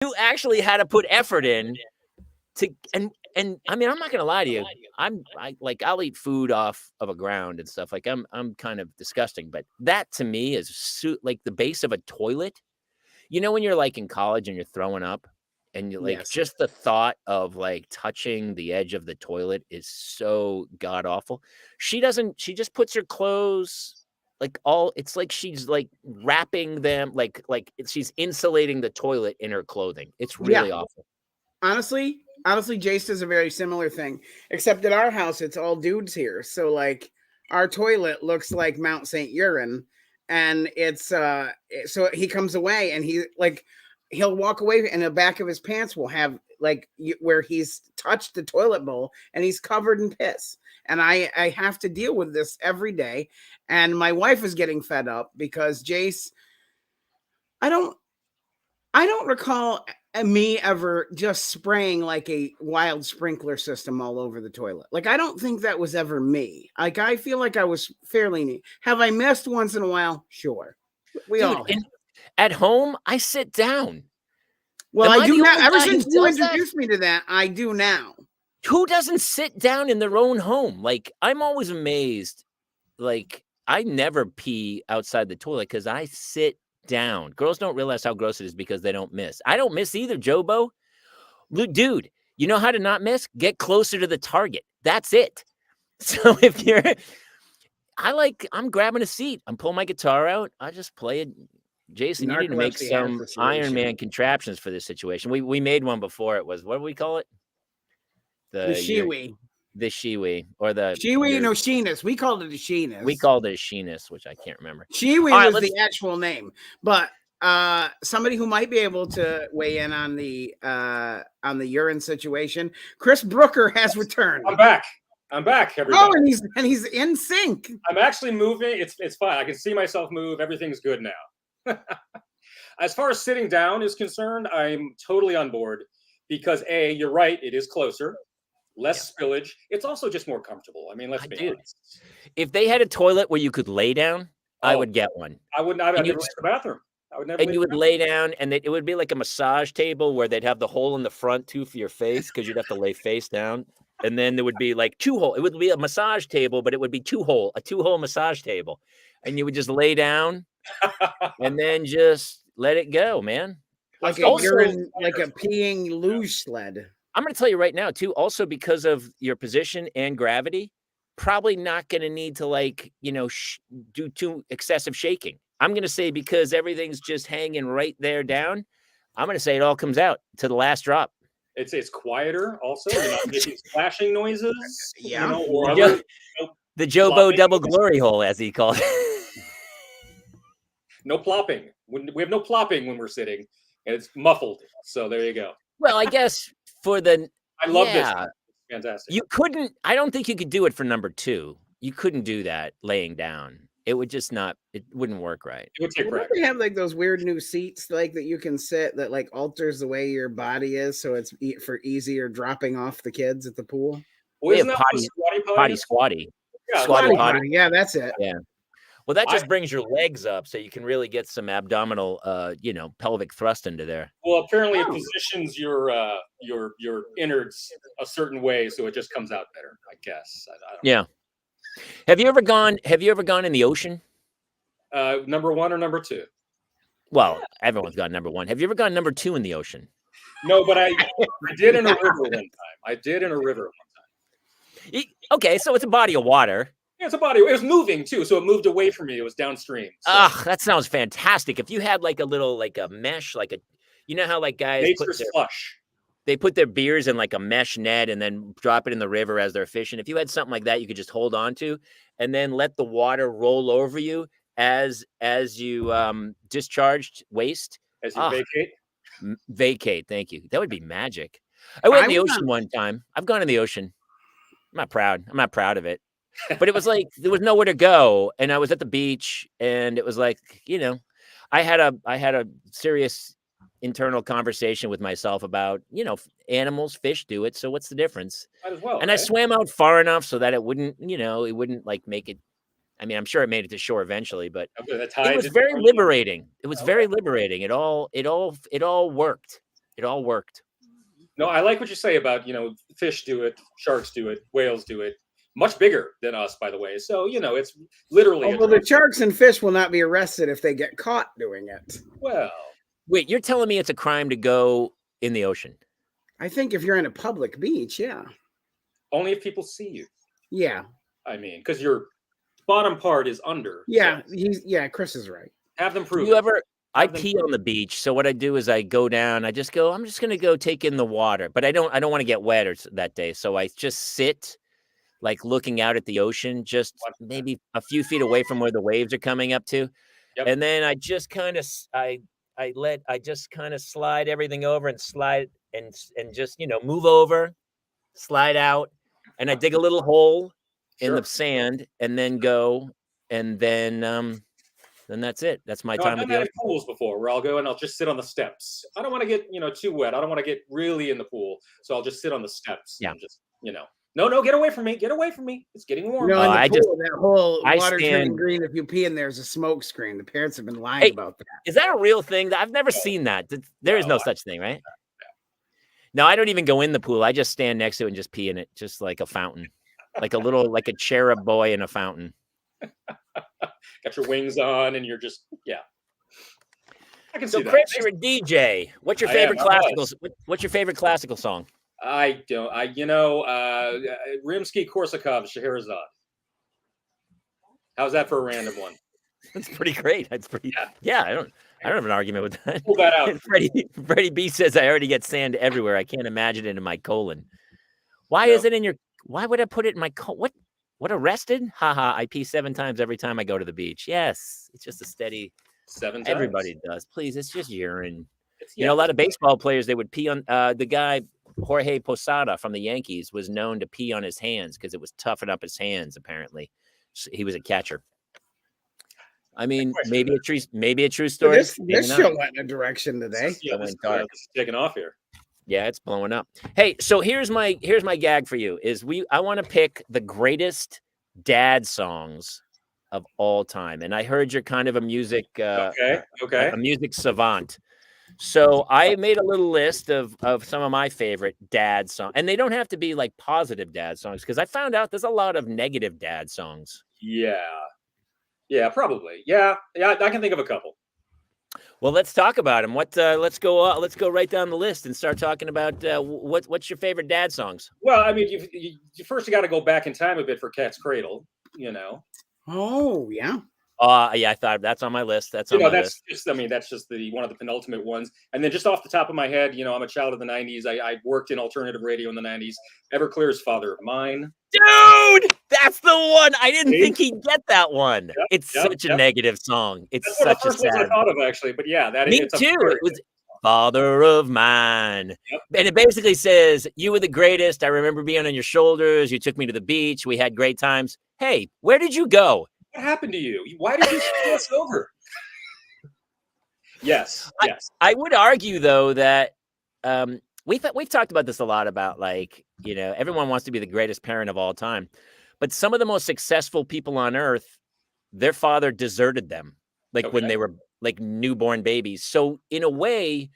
you actually had to put effort in to and I mean, I'm not gonna lie to you. I'll eat food off of a ground and stuff. Like I'm kind of disgusting, but that to me is like the base of a toilet. You know when you're like in college and you're throwing up and you like Yes. just the thought of like touching the edge of the toilet is so god awful. She just puts her clothes like all it's like she's like wrapping them she's insulating the toilet in her clothing. It's Yeah. really awful. Honestly, Jace does a very similar thing, except at our house, it's all dudes here. So like our toilet looks like Mount St. Urine, and so he comes away and he'll walk away and the back of his pants will have where he's touched the toilet bowl and he's covered in piss. And I have to deal with this every day. And my wife is getting fed up because Jace, I don't I don't recall me ever just spraying like a wild sprinkler system all over the toilet. Like, I don't think that was ever me. Like, I feel like I was fairly neat. Have I missed once in a while? Sure. We Dude, all have. at home, I sit down. Well, Am I I do the now. only Ever guy who since you does that? introduced me to that, I do now. Who doesn't sit down in their own home? Like, I'm always amazed. Like, I never pee outside the toilet because I sit down. Girls don't realize how gross it is because they don't miss. I don't miss either, Jobo. Dude, you know how to not miss? Get closer to the target. That's it. So if you're I'm grabbing a seat. I'm pulling my guitar out. I just play it. Jason, you need to make Narcolepsy has some the Iron solution. Man contraptions for this situation. We made one before. It was, what do we call it? The Shiwi. The Shiwi or the Shiwi, no, Sheenus. We called it a Sheenus. We called it a Sheenus, which I can't remember. Shiwi right, was the actual name, but somebody who might be able to weigh in on the urine situation. Chris Brooker has returned. I'm back, everybody. Oh, and he's in sync. I'm actually moving. It's fine. I can see myself move. Everything's good now. As far as sitting down is concerned, I'm totally on board because you're right. It is closer. Less spillage. It's also just more comfortable. I mean, let's be honest. If they had a toilet where you could lay down, I would get one. I would not. I'd never leave the bathroom. I would never. And you would lay down, and it would be like a massage table where they'd have the hole in the front too for your face because you'd have to lay face down. And then there would be like 2 hole. It would be a massage table, but it would be a 2-hole massage table, and you would just lay down, and then just let it go, man. Like a peeing luge sled. I'm going to tell you right now, too, also because of your position and gravity, probably not going to need to, do too excessive shaking. I'm going to say because everything's just hanging right there down, I'm going to say it all comes out to the last drop. It's quieter also. You're not making splashing noises. Yeah. The Jobo double glory hole, as he called it. No plopping. We have no plopping when we're sitting, and it's muffled. So there you go. Well, I guess I love this. It's fantastic. You couldn't. I don't think you could do it for number 2. You couldn't do that laying down. It would just not. It wouldn't work right. It would take practice. They have like those weird new seats like that you can sit that like alters the way your body is, so it's for easier dropping off the kids at the pool. Well, isn't that potty squatty? Yeah, squatty potty. Yeah, that's it. Yeah. Well, that just brings your legs up, so you can really get some abdominal, pelvic thrust into there. Well, apparently it positions your innards a certain way, so it just comes out better. I guess. I don't know. Have you ever gone in the ocean? Number 1 or number 2? Well, everyone's gone number 1. Have you ever gone number 2 in the ocean? No, but I did in a river one time. Okay, so it's a body of water. Yeah, it's a body. It was moving too, so it moved away from me. It was downstream. So. That sounds fantastic. If you had like a little, like a mesh, you know how like guys they put their beers in like a mesh net and then drop it in the river as they're fishing. If you had something like that, you could just hold on to, and then let the water roll over you as you discharged waste. As you vacate. Vacate. Thank you. That would be magic. I went in the ocean one time. I've gone in the ocean. I'm not proud of it. But it was like there was nowhere to go, and I was at the beach, and it was like, I had a serious internal conversation with myself about, animals, fish do it, so what's the difference? Might as well. And I swam out far enough so that it wouldn't like make it. I mean, I'm sure it made it to shore eventually, but it was very liberating. It was very liberating. It all worked. It all worked. No, I like what you say about, fish do it, sharks do it, whales do it. Much bigger than us, by the way. So, it's literally Oh, well, the sharks and fish will not be arrested if they get caught doing it. well. Wait, you're telling me it's a crime to go in the ocean? I think if you're in a public beach, yeah. Only if people see you. Yeah. I mean, because your bottom part is under. Yeah, so Chris is right. have them prove You it. ever? I Have them pee prove on the beach, so what I do is I go down. I'm just gonna go take in the water, but I don't want to get wet that day, so I just sit, like looking out at the ocean, just Watch that. maybe a few feet away from where the waves are coming up to, Yep. and then I just kind of I just kind of slide everything over and slide and just move over, slide out, and I dig a little hole in the Sure. sand, and then go, and then that's it. That's my No, time I've with done the that in ocean. pools before, where I'll go and I'll just sit on the steps. I don't want to get too wet. I don't want to get really in the pool, so I'll just sit on the steps. Yeah. And just no, get away from me, get away from me. It's getting warm. In the I pool, that whole I water turning stand- green if you pee in there is a smoke screen. The parents have been lying Hey, about that. Is that a real thing? I've never seen that. There is no such thing, right? No, I don't even go in the pool. I just stand next to it and just pee in it, just like a fountain, like a cherub boy in a fountain. Got your wings on, and you're just I can So, see that. Chris, you're a DJ. What's your I favorite am, I classical? was. What's your favorite classical song? I don't. Rimsky-Korsakov, Scheherazade. How's that for a random one? That's pretty great. That's pretty. Yeah, I don't have an argument with that. Pull that out. And Freddie B says I already get sand everywhere. I can't imagine it in my colon. Why No. is it in your? Why would I put it in my colon? What arrested? Haha! I pee 7 times every time I go to the beach. Yes, it's just a steady. 7 times. Everybody does. Please, it's just urine. It's- A lot of baseball players, they would pee on the guy, Jorge Posada from the Yankees, was known to pee on his hands because it was toughen up his hands, apparently. So he was a catcher. I mean, maybe a true So story. this maybe not. show went in a direction today. Yeah, Going this dark. is taking off here. Yeah, it's blowing up. Hey, so here's my gag for you is I want to pick the greatest dad songs of all time. And I heard you're kind of a music Okay. a music savant. So I made a little list of some of my favorite dad songs. And they don't have to be like positive dad songs because I found out there's a lot of negative dad songs. Yeah, probably. Yeah, I can think of a couple. Well, let's talk about them. Let's go right down the list and start talking about what's your favorite dad songs? Well, I mean, you first got to go back in time a bit for Cat's Cradle. Oh, yeah. Yeah, I thought that's on my list. That's on my list. That's just one of the penultimate ones. And then just off the top of my head, I'm a child of the 90s. I worked in alternative radio in the 90s. Everclear's Father of Mine. Dude, that's the one. I didn't See? think he'd get that one. Yep, It's such a negative song. It's That's one of such the a first ones I sad. thought of, actually. But yeah, Me it's a too. very It was Father of Mine. Yep. And it basically says, you were the greatest. I remember being on your shoulders. You took me to the beach. We had great times. Hey, where did you go? What happened to you? Why did you screw us over? Yes. I would argue, though, that we've talked about this a lot about, like, everyone wants to be the greatest parent of all time. But some of the most successful people on earth, their father deserted them, like when they were like newborn babies. So in a way,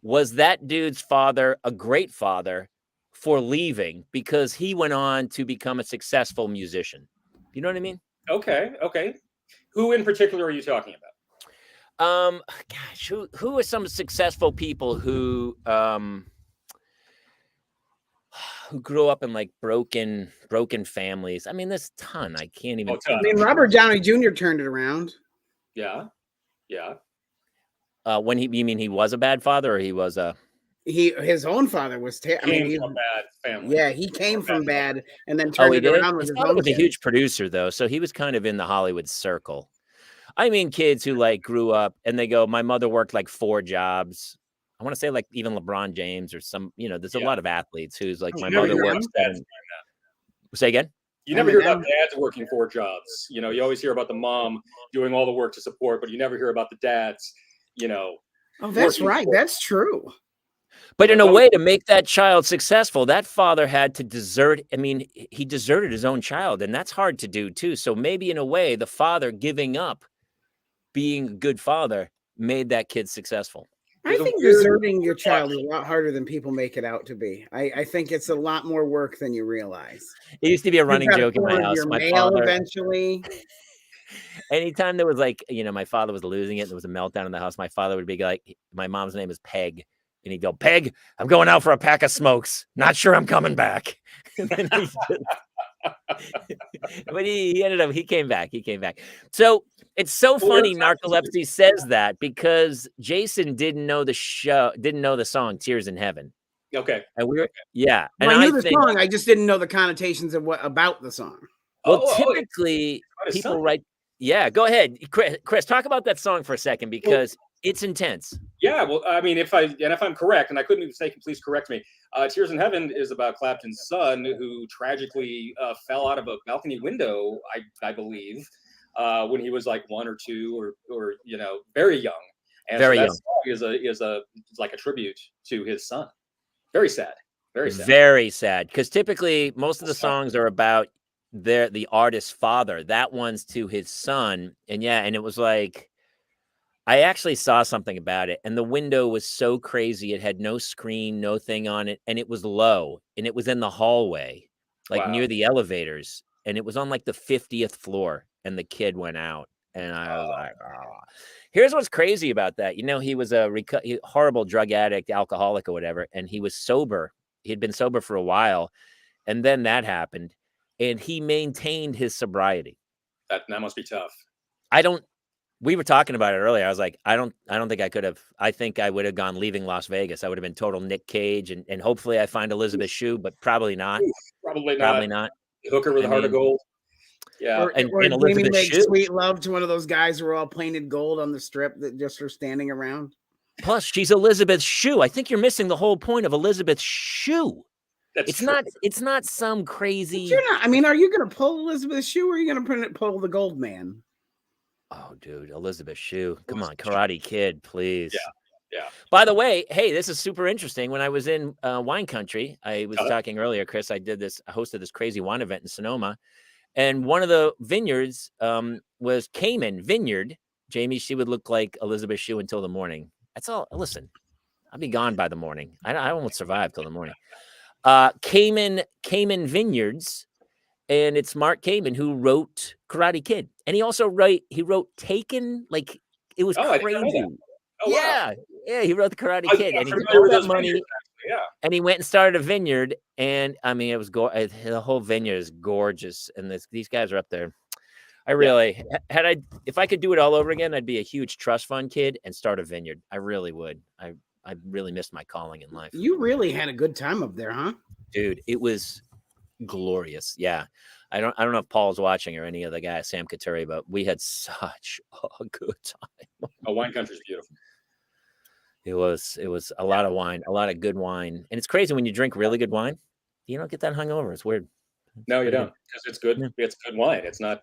was that dude's father a great father for leaving because he went on to become a successful musician? You know what I mean? Okay. Who in particular are you talking about? Gosh, who are some successful people who grew up in like broken families? I mean, there's a ton. I can't even. ton. I mean, Robert Downey Jr. turned it around. Yeah. When you mean he was a bad father or he was a? His own father was terrible. Came from a bad family. Yeah, he came from bad and then turned he it did? around with His his father own was a kid. huge producer though, so he was kind of in the Hollywood circle. I mean, kids who like grew up and they go, my mother worked like 4 jobs. I want to say like even LeBron James or some, there's a lot of athletes who's like, my mother worked. Say again? You never hear about dads working 4 jobs. You always hear about the mom doing all the work to support, but you never hear about the dads, Oh, that's right. That's true. But in a way, to make that child successful, that father had to desert. I mean, he deserted his own child, and that's hard to do too. So maybe in a way, the father giving up being a good father made that kid successful. I There's a think weird deserting your child is a lot harder than people make it out to be. I think it's a lot more work than you realize. It used to be a You've running got to joke in my forward house. your My mail father, eventually. anytime there was like, my father was losing it and there was a meltdown in the house, my father would be like, my mom's name is Peg. And he'd go, Peg, I'm going out for a pack of smokes. Not sure I'm coming back. And then but he came back. He came back. So it's so funny Narcolepsy says that because Jason didn't know the song Tears in Heaven. Okay. And we were, yeah. Well, and I knew the song. I just didn't know the connotations of what about the song. Well, typically people write. Yeah, go ahead, Chris. Talk about that song for a second because it's intense. Yeah, well, I mean, if I'm correct, and I couldn't be mistaken, please correct me. Tears in Heaven is about Clapton's son who tragically fell out of a balcony window, I believe, when he was like 1 or 2 or very young. And very so that young. song is like a tribute to his son. Very sad. Very sad. Very sad. Because typically most of the songs are about the artist's father. That one's to his son. And it was like, I actually saw something about it, and the window was so crazy. It had no screen, no thing on it, and it was low, and it was in the hallway, like near the elevators, and it was on like the 50th floor, and the kid went out, and I was like, oh. Here's what's crazy about that. He was a horrible drug addict, alcoholic or whatever, and he was sober. He had been sober for a while, and then that happened, and he maintained his sobriety. That must be tough. We were talking about it earlier. I was like, I don't think I could have. I think I would have gone Leaving Las Vegas. I would have been total Nick Cage, and hopefully I find Elizabeth Shue, but probably not. Probably not. Hooker with a heart of gold. Yeah, or Elizabeth Shue. Sweet love to one of those guys who are all painted gold on the strip that just are standing around. Plus, she's Elizabeth Shue. I think you're missing the whole point of Elizabeth Shue. It's not some crazy. But you're not. I mean, are you going to pull Elizabeth Shue, or are you going to pull the Gold Man? Oh, dude, Elizabeth Shue. Come on, Karate Kid, please. Yeah. By the way, hey, this is super interesting. When I was in wine country, I was talking earlier, Chris, I hosted this crazy wine event in Sonoma. And one of the vineyards was Cayman Vineyard. Jamie, she would look like Elizabeth Shue until the morning. That's all. Listen, I'll be gone by the morning. I won't survive till the morning. Cayman Vineyards. And it's Mark Kamen who wrote Karate Kid. And he also wrote Taken. Like, it was crazy. Oh, wow. Yeah, he wrote the Karate Kid. And he took all that money. And he went and started a vineyard. And I mean, it was the whole vineyard is gorgeous. And these guys are up there. I really if I could do it all over again, I'd be a huge trust fund kid and start a vineyard. I really would. I really missed my calling in life. You really had a good time up there, huh? Dude, it was glorious. Yeah. I don't know if Paul's watching or any of the guys, Sam Katuri, but we had such a good time. Wine country is beautiful. It was a lot of wine, a lot of good wine. And it's crazy when you drink really good wine, you don't get that hungover. It's weird. No, you don't, because it's good. Yeah. It's good wine. It's not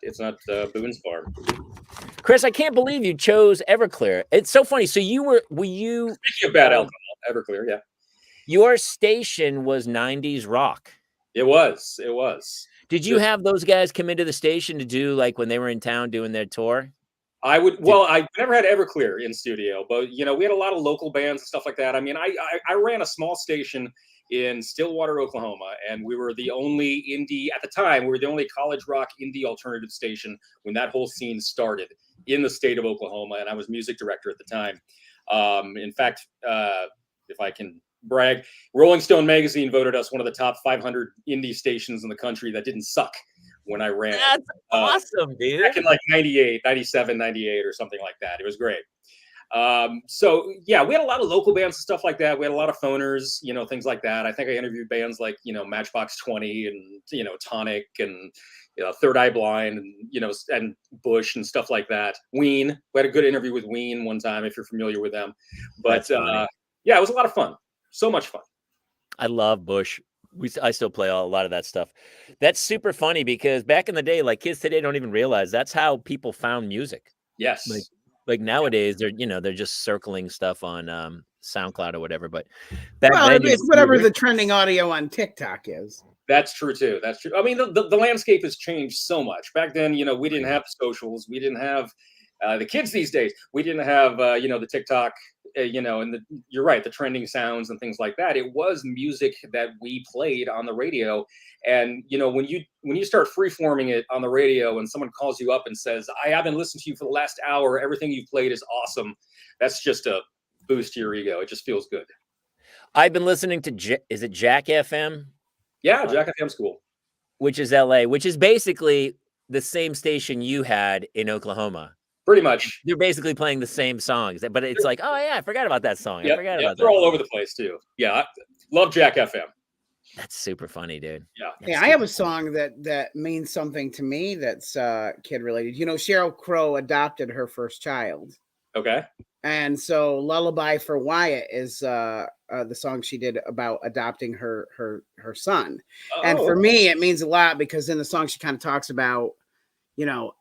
Boone's Farm. Chris, I can't believe you chose Everclear. It's so funny. So were you speaking of bad alcohol, Everclear, yeah. Your station was 90s rock. It was. Did you have those guys come into the station to do like when they were in town doing their tour? I never had Everclear in studio, but we had a lot of local bands and stuff like that. I mean, I ran a small station in Stillwater, Oklahoma, and we were the only indie at the time. We were the only college rock indie alternative station when that whole scene started in the state of Oklahoma, and I was music director at the time. In fact, if I can brag, Rolling Stone magazine voted us one of the top 500 indie stations in the country that didn't suck when I ran. That's awesome, dude. Back in like 98, 97, 98 or something like that. It was great. So yeah, we had a lot of local bands and stuff like that. We had a lot of phoners, things like that. I think I interviewed bands like, Matchbox 20 and, Tonic and, Third Eye Blind and, and Bush and stuff like that. Ween. We had a good interview with Ween one time, if you're familiar with them. But yeah, it was a lot of fun. So much fun. I love Bush. I still play a lot of that stuff. That's super funny because back in the day, like kids today don't even realize that's how people found music. Yes. Like nowadays they're just circling stuff on SoundCloud or whatever. But back then, it's whatever the trending audio on TikTok is. That's true too. That's true. I mean, the landscape has changed so much. Back then, we didn't have socials. We didn't have the kids these days. We didn't have the TikTok you know, and you're right, the trending sounds and things like that. It was music that we played on the radio, and you know, when you start freeforming it on the radio, and someone calls you up and says, "I haven't listened to you for the last hour. Everything you've played is awesome." That's just a boost to your ego. It just feels good. I've been listening to is it Jack FM? Yeah, Jack FM's cool. Which is LA, which is basically the same station you had in Oklahoma. Pretty much. They're basically playing the same songs, but it's like, oh yeah, I forgot about that song. I forgot about that. They're all over the place too. Yeah, I love Jack FM. That's super funny, dude. Yeah. Yeah, I have a song that means something to me that's kid related. You know, Sheryl Crow adopted her first child. Okay. And so Lullaby for Wyatt is the song she did about adopting her son. And for me, it means a lot because in the song she kind of talks about, you know,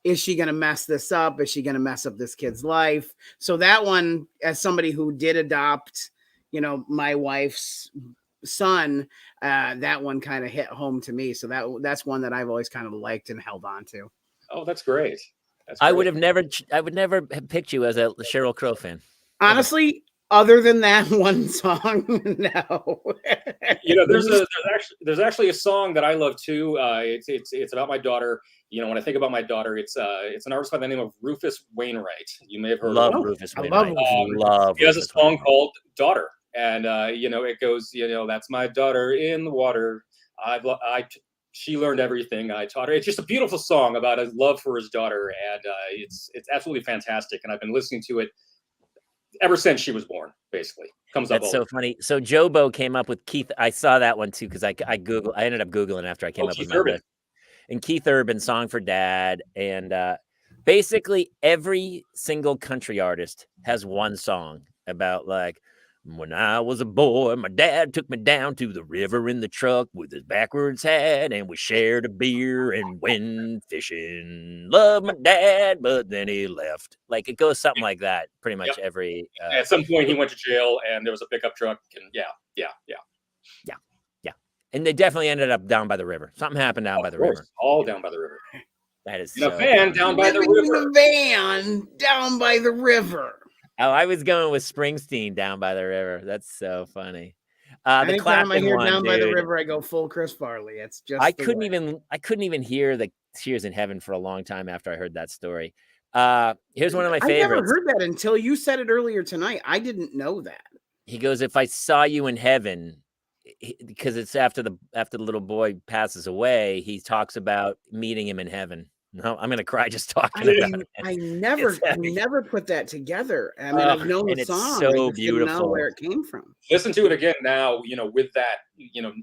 is she going to mess this up? Is she going to mess up this kid's life? So that one, as somebody who did adopt, you know, my wife's son, that one kind of hit home to me. So that's one that I've always kind of liked and held on to. Oh, that's great. I would never have picked you as a Sheryl Crow fan. Honestly, other than that one song, no. You know, there's actually a song that I love too. It's about my daughter. You know, when I think about my daughter, it's an artist by the name of Rufus Wainwright. You may have heard of him. Rufus Wainwright. He has a song called "Daughter," and you know, it goes, you know, that's my daughter in the water. She learned everything I taught her. It's just a beautiful song about his love for his daughter, and it's absolutely fantastic. And I've been listening to it ever since she was born. Basically, comes up. That's so funny. So Jobo came up with Keith. I saw that one too because I ended up Googling after I came up with my list. And Keith Urban, Song for Dad, and basically every single country artist has one song about like, when I was a boy, my dad took me down to the river in the truck with his backwards hat, and we shared a beer and went fishing. Love my dad, but then he left. Like it goes something like that. Pretty much every. At some point, he went to jail, and there was a pickup truck, and yeah. And they definitely ended up down by the river. Something happened down by the river. All down by the river. That is in a van down by the river. In a van down by the river. Oh, I was going with Springsteen down by the river. That's so funny. The Anytime I hear one, down dude, by the river, I go full Chris Farley. It's just I couldn't even hear the Tears in Heaven for a long time after I heard that story. Here's one of my favorites. I never heard that until you said it earlier tonight. I didn't know that. He goes, "If I saw you in heaven," because it's after the little boy passes away. He talks about meeting him in heaven. No, I'm gonna cry just talking about it. I never put that together. I mean, I've known the song. So I just didn't know where it came from. Listen to it again now. You know, with that, you know,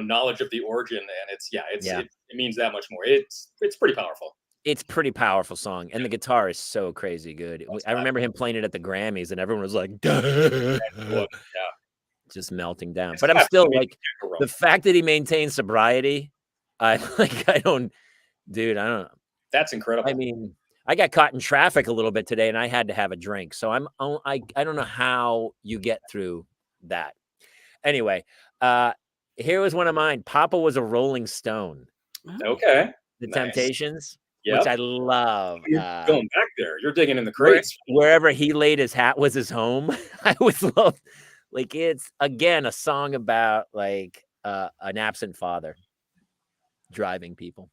knowledge of the origin, and it means that much more. It's pretty powerful. It's pretty powerful song, and the guitar is so crazy good. I remember him playing it at the Grammys, and everyone was like, just melting down. But I'm still like, the fact that he maintains sobriety, I don't. Dude, I don't know. That's incredible. I mean, I got caught in traffic a little bit today, and I had to have a drink. So I don't know how you get through that. Anyway, here was one of mine. Papa was a Rolling Stone. Okay. The Temptations, which I love. You're going back there. You're digging in the crates. Wherever he laid his hat was his home. I always loved. Like it's again a song about like an absent father driving people.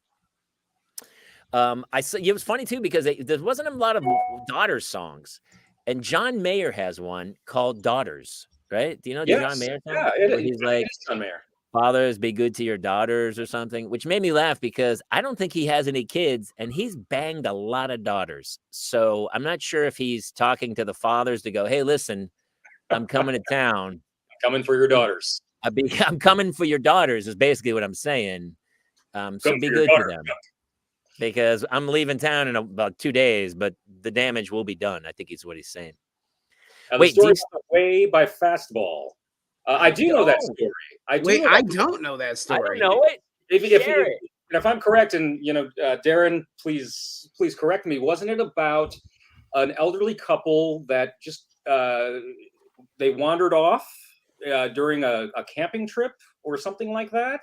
I saw it was funny too because there wasn't a lot of Daughters songs, and John Mayer has one called Daughters, right? Do you know the John Mayer song? Yeah, it is. He's like, John Mayer. Fathers, be good to your daughters or something, which made me laugh because I don't think he has any kids, and he's banged a lot of daughters. So I'm not sure if he's talking to the fathers to go, hey, listen, I'm coming to town. I'm coming for your daughters. I'm coming for your daughters is basically what I'm saying. So be good to them. Because I'm leaving town in about 2 days, but the damage will be done. I think is what he's saying. Wait, the story Away by Fastball. I do know that story. I don't know that story. I don't know it. If I'm correct, and you know, Darren, please correct me. Wasn't it about an elderly couple that just they wandered off during a camping trip or something like that?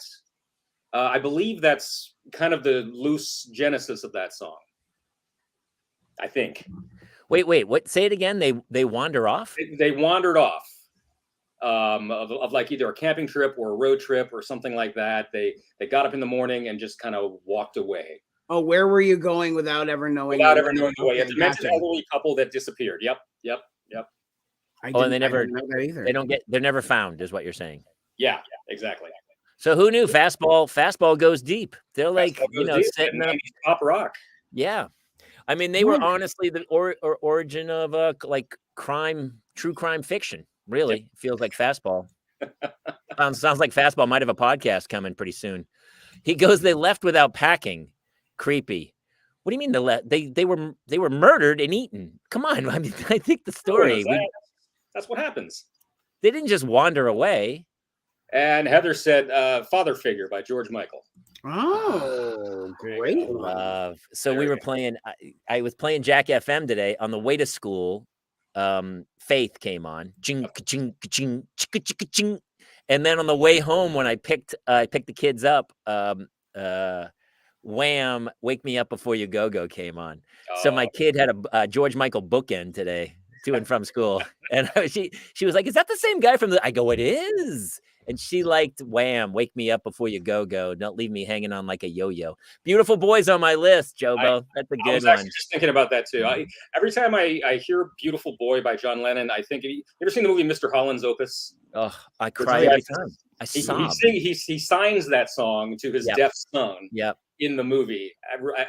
I believe that's kind of the loose genesis of that song. I think. Wait. What? Say it again. They wander off. They wandered off of like either a camping trip or a road trip or something like that. They got up in the morning and just kind of walked away. Oh, where were you going without ever knowing? Without ever knowing the way. Okay, It's a mentioned gotcha. elderly couple that disappeared. Yep. I Oh, and they didn't- I never- didn't know that either. They don't get. They're never found, is what you're saying. Yeah, exactly. So who knew fastball goes deep? They're like, Fastball you goes know, deep, setting and up. pop rock. Yeah. I mean, they were Yeah. honestly the origin of like true crime fiction. Really, feels like Fastball. Sounds like Fastball might have a podcast coming pretty soon. He goes, they left without packing. Creepy. What do you mean they were murdered and eaten? Come on, I mean, I think the story. That's what happens. They didn't just wander away. And Heather said, "Father Figure" by George Michael. Oh, great. Love. So There we you were go. playing. I was playing Jack FM today on the way to school. Faith came on. Ching, ka-ching, ka-ching, chicka, chicka, ching. And then on the way home, when I picked the kids up, Wham! Wake Me Up Before You Go came on. So my kid had a George Michael bookend today to and from school, and she was like, "Is that the same guy from the?" I go, "It is." And she liked Wham! Wake Me Up Before You Go. Don't leave me hanging on like a yo-yo. Beautiful Boys on my list, Jobo. That's a I was good actually one. just thinking about that too. Every time I hear "Beautiful Boy" by John Lennon, I think. You ever seen the movie Mr. Holland's Opus? Oh, I Which cry is- every time. I sob. He signs that song to his Yep. deaf son Yep. in the movie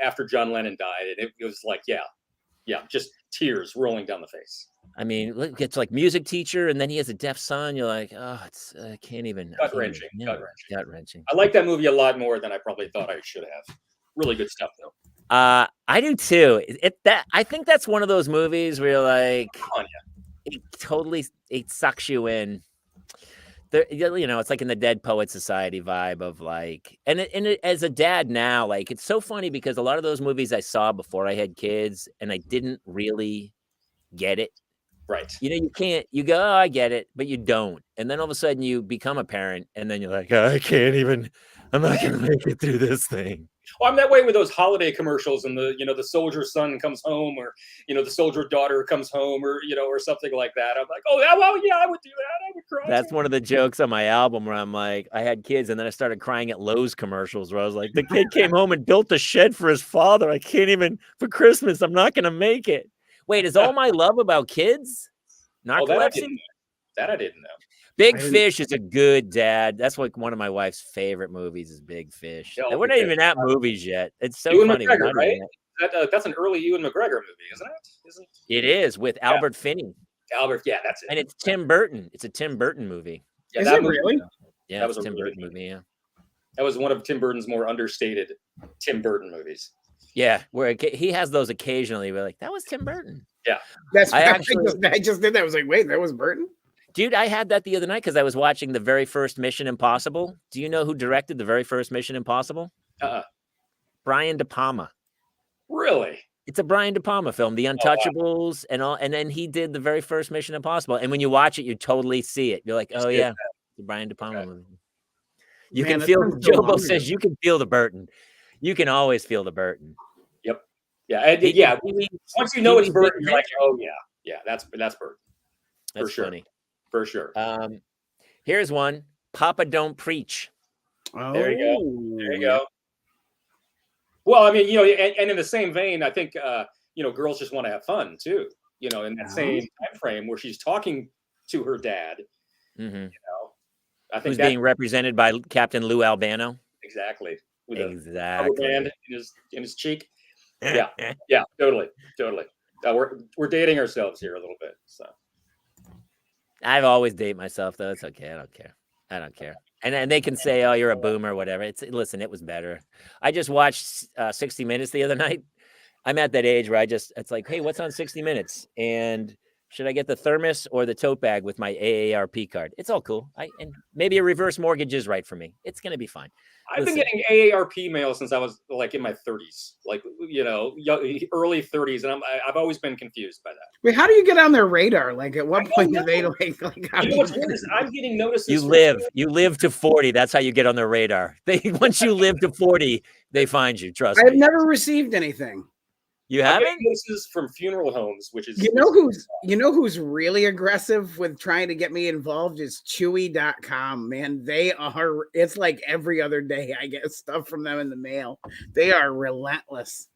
after John Lennon died, and it was like, just tears rolling down the face. I mean, look, it's like music teacher, and then he has a deaf son. You're like, oh, it's I can't even. Gut-wrenching, Yeah, gut-wrenching. gut-wrenching. I like that movie a lot more than I probably thought I should have. Really good stuff, though. I do too. I think that's one of those movies where you're like, on, it sucks you in. There, you know, it's like in the Dead Poet Society vibe of like, and as a dad now, like it's so funny because a lot of those movies I saw before I had kids, and I didn't really get it. Right. You know, you go, oh, I get it, but you don't. And then all of a sudden you become a parent, and then you're like, oh, I'm not going to make it through this thing. Well, I'm that way with those holiday commercials, and the soldier's son comes home, or the soldier daughter comes home, or or something like that. I'm like, oh, well, yeah, I would do that. I would cry. That's one of the jokes on my album where I'm like, I had kids, and then I started crying at Lowe's commercials where I was like, the kid came home and built a shed for his father. I can't even, for Christmas, I'm not going to make it. Wait, is All My Love about kids? Oh, that I Narcolepsy? didn't know. That I didn't know. Big I didn't- Fish is a good dad. That's like one of my wife's favorite movies is Big Fish. Yeah, And we're Big not Fish. even at movies yet. It's so Ewan funny. we're McGregor, not right? even That's an early Ewan McGregor movie, isn't it? It is with Albert Finney. Albert, yeah, that's it. And it's Tim Burton. It's a Tim Burton movie. Yeah, Is that it movie- really? Yeah, That it's was a Tim really Burton good movie. Yeah. That was one of Tim Burton's more understated Tim Burton movies. Yeah, where he has those occasionally. We're like, that was Tim Burton. That's I I just did that. I was like, wait, that was Burton? Dude, I had that the other night because I was watching the very first Mission Impossible. Do you know who directed the very first Mission Impossible? Uh-uh. Brian De Palma. Really? It's a Brian De Palma film, The Untouchables, and all. And then he did the very first Mission Impossible. And when you watch it, you totally see it. You're like, Just oh did yeah, it's a Brian De Palma Okay. movie. You Man, can that feel. sounds so Jobo long says ago. you can feel the Burton. You can always feel the Burton. Yeah, yeah. Once you know he it's was Burton, Big you're like, Fish. oh yeah, that's Burton That's sure. funny. for sure. Here's one. Papa Don't Preach. Oh, There you go. There you go. Well, I mean, and in the same vein, I think girls just want to have fun too. In that Yeah. same time frame where she's talking to her dad. Mm-hmm. I think Who's that being represented by Captain Lou Albano? exactly with a rubber Exactly. band in his cheek. Yeah. Yeah, totally. We're dating ourselves here a little bit. So I've always dated myself though. It's okay. I don't care. And they can say, "Oh, you're a boomer," or whatever. Listen. It was better. I just watched 60 Minutes the other night. I'm at that age where it's like, hey, what's on 60 Minutes? And should I get the thermos or the tote bag with my AARP card? It's all cool. And maybe a reverse mortgage is right for me. It's gonna be fine. I've been Listen. getting AARP mail since I was like in my 30s, like early 30s, and I've always been confused by that. Wait, how do you get on their radar? Like, at what I point don't do they know. like? How You do know what's weird is I'm getting notices. You live to 40. That's how you get on their radar. Once you live to 40, they find you. Trust I've me. never received anything. You I'm getting haven't? notices from funeral homes, which is You know who's really aggressive with trying to get me involved is Chewy.com, man. They are, it's like every other day I get stuff from them in the mail. They are relentless.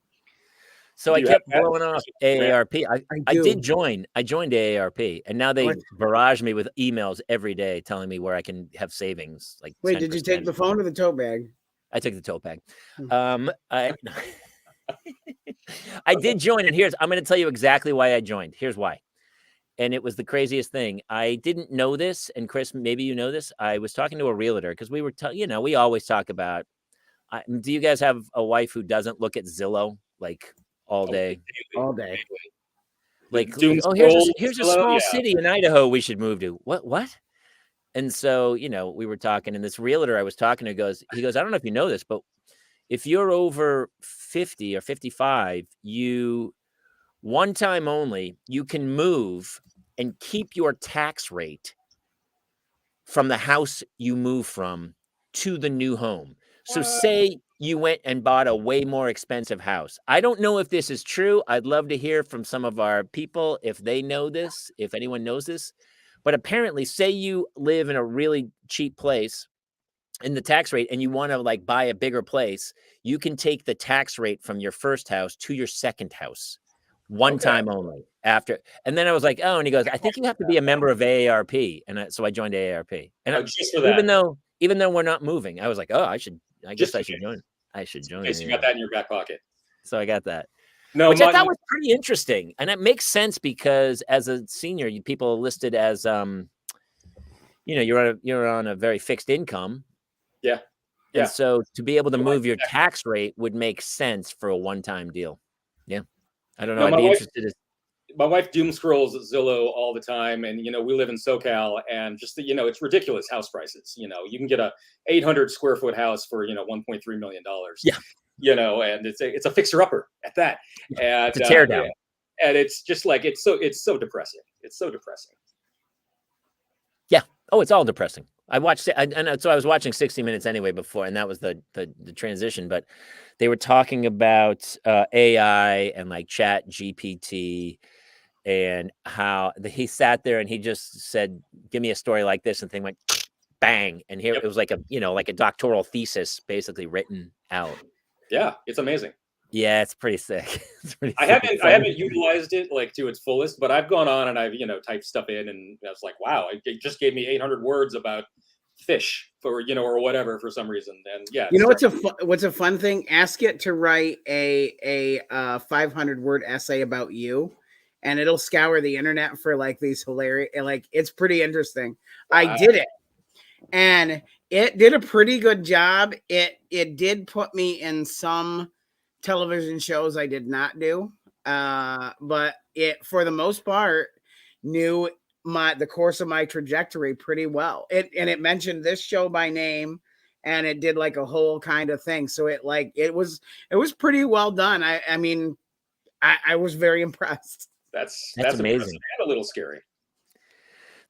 So Do I you have kept that? blowing off AARP. I I do. did join. I joined AARP, and now they What? barrage me with emails every day telling me where I can have savings, like Wait, 10%. did you take the phone or the tote bag? I took the tote bag. Hmm. I I did join, and I'm going to tell you exactly why I joined. Here's why. And it was the craziest thing. I didn't know this, and Chris, maybe you know this. I was talking to a realtor because we were, we always talk about. Do you guys have a wife who doesn't look at Zillow like all day? All day. Like, Doom oh, scroll, here's a Zillow, small yeah. city in Idaho we should move to. What? And so, we were talking, and this realtor I was talking to he goes, I don't know if you know this, but if you're over 50 or 55, one time only, you can move and keep your tax rate from the house you move from to the new home. So What? say you went and bought a way more expensive house. I don't know if this is true. I'd love to hear from some of our people if they know this, if anyone knows this. But apparently, say you live in a really cheap place in the tax rate and you want to like buy a bigger place, you can take the tax rate from your first house to your second house one Okay. time only after. And then I was like, oh, and he goes, I think you have to be a member of AARP. And so I joined AARP. And Just for that. even though we're not moving, I was like, oh, I guess I should join. I should join. In case you got that in your back pocket. So I got that. No, Which I thought was pretty interesting. And it makes sense because as a senior, people are listed as you're on a very fixed income. Yeah. And so to be able to move your tax rate would make sense for a one-time deal. Yeah. I don't know. I'd be interested. My wife doom scrolls Zillow all the time. And, we live in SoCal and just, it's ridiculous house prices. You can get a 800 square foot house for, $1.3 million. Yeah. And it's a fixer upper at that. And it's a tear down. And it's just like, it's so depressing. It's so depressing. Yeah. Oh, it's all depressing. I watched it, and so I was watching 60 Minutes anyway before, and that was the transition. But they were talking about AI and like Chat GPT, and how he sat there and he just said, "Give me a story like this," and thing went bang, and here it was like a doctoral thesis basically written out. Yeah, it's amazing. Yeah, it's pretty sick. I haven't utilized it like to its fullest, but I've gone on and I've typed stuff in, and I was like, wow, it just gave me 800 words about fish for or whatever for some reason. And yeah, what's a fun thing? Ask it to write a 500-word essay about you, and it'll scour the internet for like these hilarious, like it's pretty interesting. Wow. I did it, and it did a pretty good job. It did put me in some television shows I did not do, but it for the most part knew the course of my trajectory pretty well. It mentioned this show by name, and it did like a whole kind of thing. So it was pretty well done. I mean, I was very impressed. That's amazing. And a little scary.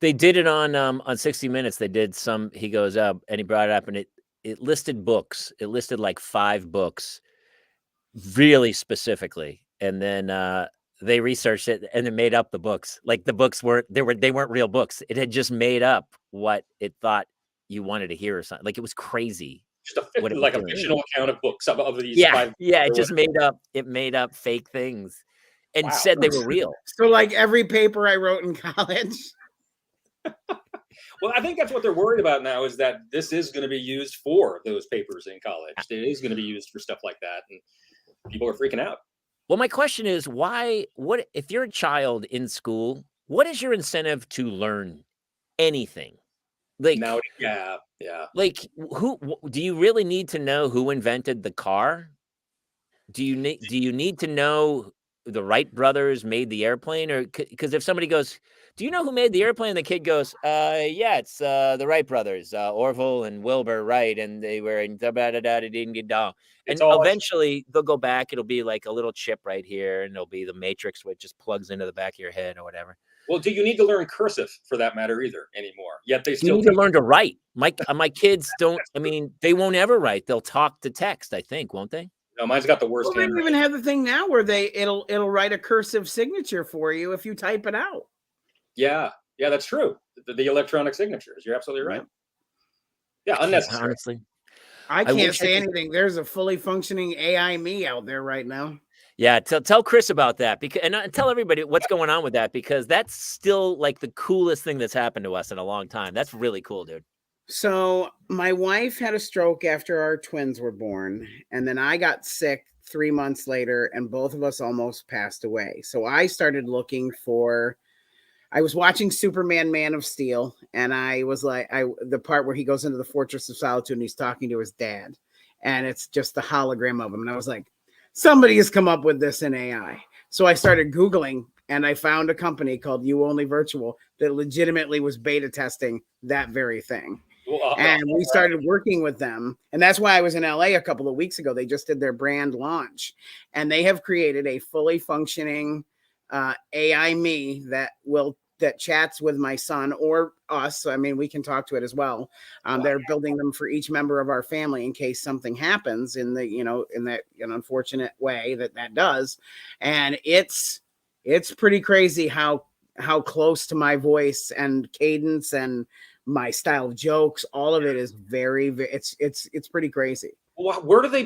They did it on 60 Minutes. They did some. He goes up and he brought it up, and it listed books. It listed like 5 books. Really specifically, and then they researched it and it made up the books. Like the books weren't real books. It had just made up what it thought you wanted to hear or something. Like it was crazy. Just a fictional account of books of these. Yeah, 5 it just made up fake things and said they were real. So like every paper I wrote in college. Well, I think that's what they're worried about now, is that this is going to be used for those papers in college. It is going to be used for stuff like that, and people are freaking out. Well, my question is, what if you're a child in school, what is your incentive to learn anything? Like now, yeah. Like who do you really need to know who invented the car? Do you need to know the Wright brothers made the airplane? Or because if somebody goes, do you know who made the airplane? The kid goes, yeah, it's the Wright brothers, Orville and Wilbur Wright, and they were in da-da-da-da-ding-dong. And eventually they'll go back. It'll be like a little chip right here, and it'll be the matrix, which just plugs into the back of your head or whatever. Well, do you need to learn cursive for that matter either anymore? Yet they still you need to learn to write. My kids don't. I mean, they won't ever write. They'll talk to text. I think, won't they? No, mine's got the worst Well, they handwriting. even have the thing now where it'll write a cursive signature for you if you type it out. Yeah, that's true. The electronic signatures. You're absolutely right. Yeah, unnecessary. Honestly, I I can't wish I say could- anything. There's a fully functioning AI me out there right now. Yeah, tell Chris about that because and tell everybody what's going on with that because that's still like the coolest thing that's happened to us in a long time. That's really cool, dude. So my wife had a stroke after our twins were born, and then I got sick 3 months later, and both of us almost passed away. So I started looking for. I was watching Superman Man of Steel, and I was like, the part where he goes into the Fortress of Solitude and he's talking to his dad, and it's just the hologram of him. And I was like, somebody has come up with this in AI. So I started Googling, and I found a company called You Only Virtual that legitimately was beta testing that very thing. And we started working with them. And that's why I was in LA a couple of weeks ago. They just did their brand launch, and they have created a fully functioning AI me that chats with my son or us. I mean, we can talk to it as well. They're building them for each member of our family in case something happens in that unfortunate way that does. And it's pretty crazy how close to my voice and cadence and my style of jokes, all of it is very, very it's pretty crazy. Well, where do they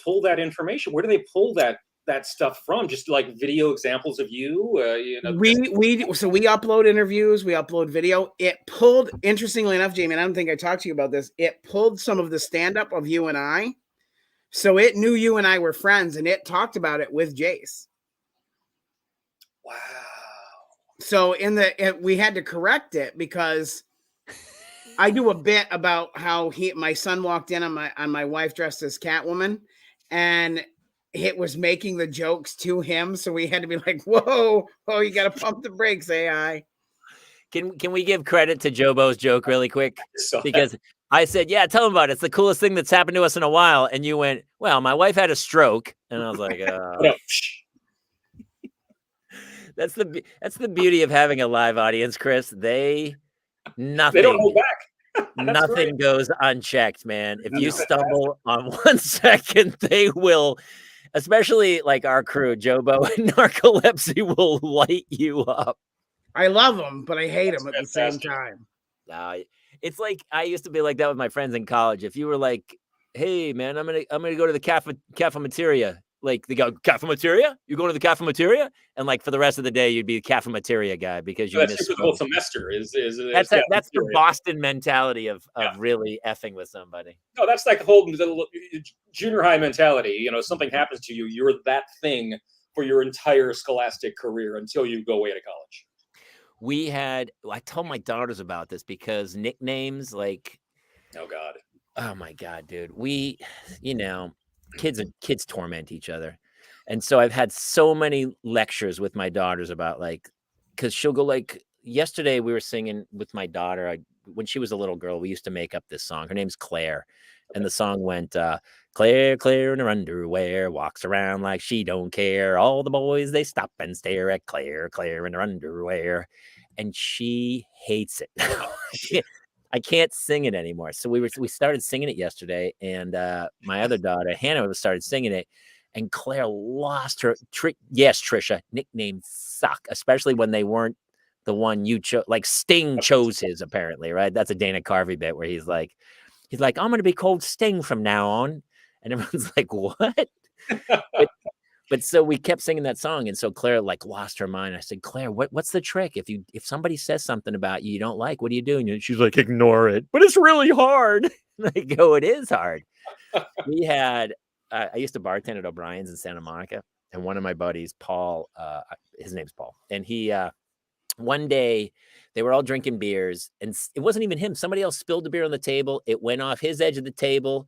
pull that information? Where do they pull that stuff from? Just like video examples of you? We upload interviews, we upload video. It pulled, interestingly enough, Jamie, and I don't think I talked to you about this. It pulled some of the stand-up of you and I. So it knew you and I were friends, and it talked about it with Jace. Wow. So we had to correct it because I do a bit about how my son walked in on my wife dressed as Catwoman, and it was making the jokes to him. So we had to be like, whoa, you got to pump the brakes, AI. Can we give credit to Jobo's joke really quick? Because I said, yeah, tell him about it. It's the coolest thing that's happened to us in a while. And you went, well, my wife had a stroke. And I was like, that's the beauty of having a live audience, Chris. They don't hold back. Nothing goes unchecked, man. If you stumble on 1 second, they will, especially like our crew, Jobo and Narcolepsy will light you up. I love them, but I hate them at the same time. It's like I used to be like that with my friends in college. If you were like, hey man, I'm gonna go to the cafeteria. Like they go, cafeteria? You going to the cafeteria? And like for the rest of the day, you'd be the cafeteria guy because you missed the whole semester. That's the Boston mentality of really effing with somebody. No, that's like the whole junior high mentality. Something happens to you, you're that thing for your entire scholastic career until you go away to college. I told my daughters about this because nicknames like, oh my God, dude. Kids torment each other. And so I've had so many lectures with my daughters about because she'll go yesterday we were singing with my daughter. When she was a little girl, we used to make up this song. Her name's Claire. And the song went, Claire in her underwear, walks around like she don't care. All the boys, they stop and stare at Claire in her underwear. And she hates it. I can't sing it anymore. So we started singing it yesterday, and my other daughter, Hannah, started singing it, and Claire lost her yes, Trisha, nicknames suck, especially when they weren't the one you chose. Like Sting chose his, apparently, right? That's a Dana Carvey bit where he's like, I'm going to be called Sting from now on. And everyone's like, what? But so we kept singing that song. And so Claire lost her mind. I said, Claire, what's the trick? If somebody says something about you don't like, what do you do? And she's like, ignore it. But it's really hard. I go, it is hard. We had, I used to bartend at O'Brien's in Santa Monica. And one of my buddies, Paul, his name's Paul. And he, one day they were all drinking beers and it wasn't even him. Somebody else spilled the beer on the table. It went off his edge of the table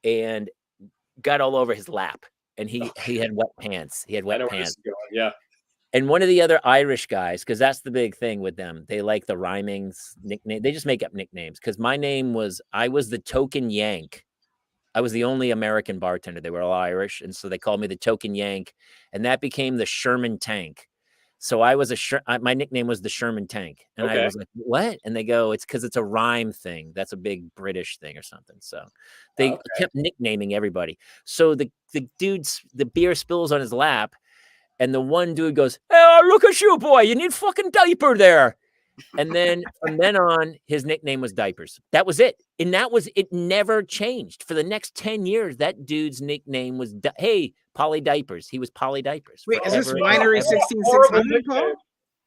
and got all over his lap. And he had wet pants. He had wet pants. Yeah. And one of the other Irish guys, because that's the big thing with them. They like the rhymings nickname. They just make up nicknames. Because I was the token Yank. I was the only American bartender. They were all Irish. And so they called me the token Yank. And that became the Sherman Tank. So I was my nickname was the Sherman Tank, and I Okay. was like, "What?" And they go, "It's because it's a rhyme thing. That's a big British thing or something." So they Okay. kept nicknaming everybody. So the the beer spills on his lap, and the one dude goes, "Oh, look at you, boy! You need fucking diaper there." And then from then on, his nickname was Diapers. That was it. And that was it. Never changed for the next 10 years. That dude's nickname was Hey, Polly Diapers. He was Polly Diapers. Wait, is this forever and Winery ever. 16600, Paul?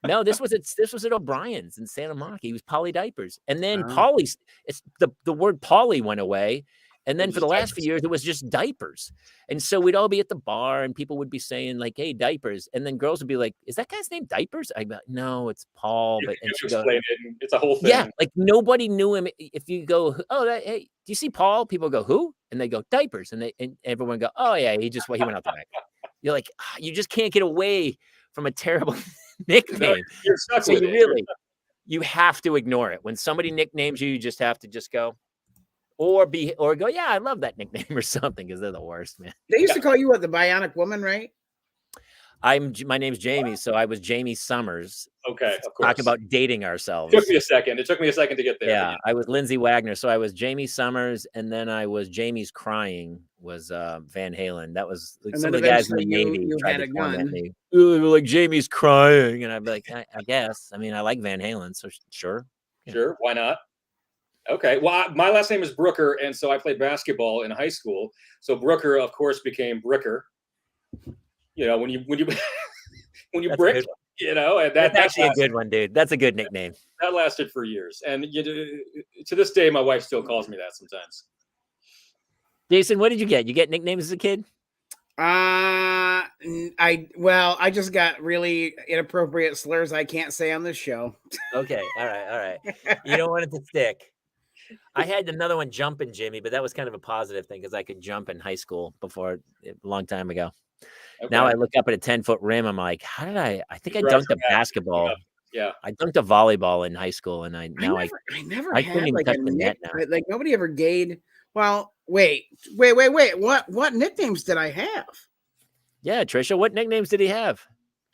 No, this was at O'Brien's in Santa Monica. He was Polly Diapers. And then Oh. Polly's it's the word Polly went away. And then It for was the just last few years, it was just diapers. And so we'd all be at the bar and people would be saying, like, "Hey, diapers." And then girls would be like, "Is that guy's name Diapers?" I'd be like, "No, it's Paul." You But and have to she goes, explain it. And it's a whole thing. yeah, like nobody knew him. If you go, "Oh, hey, do you see Paul?" People go, "Who?" And they go, "Diapers." And everyone go, "Oh yeah, he went out the back." You're like, you just can't get away from a terrible nickname. You're stuck So with you it. really, you have to ignore it. When somebody nicknames you, you just have to just go, or go, "Yeah, I love that nickname" or something, because they're the worst, man. They used to call you what, the Bionic Woman, right? My name's Jamie, so I was Jamie Summers. Okay, of course. Talk about dating It ourselves. took me a second. It took me a second to get there. Yeah, I was Lindsay Wagner, so I was Jamie Summers, and then I was Jamie's Crying was Van Halen. That was like And some then of the guys in the eventually you- Navy you tried had to a torment gun. me. "Ooh, they were like Jamie's Crying," and I'd be like, I guess. I mean, I like Van Halen, so sure. Sure, why not? Okay. Well, my last name is Brooker, and so I played basketball in high school. So Brooker, of course, became Bricker. You know, when you when you That's a brick, good one. you know, and That's that actually a lasted, good one, dude. That's a good nickname. that lasted for years. And to this day, my wife still calls me that sometimes. Jason, what did you get? You get nicknames as a kid? I just got really inappropriate slurs I can't say on this show. Okay, all right. You don't want it to stick. I had another one, Jumping Jimmy, but that was kind of a positive thing because I could jump in high school before a long time ago. Okay. Now I look up at a 10-foot rim. I'm like, how did I think I Right, dunked a basketball. Yeah. I dunked a volleyball in high school, and I never I had couldn't even like touch a the net nick, now. like nobody ever gave. Well, wait. What nicknames did I have? Yeah, Trisha, what nicknames did he have?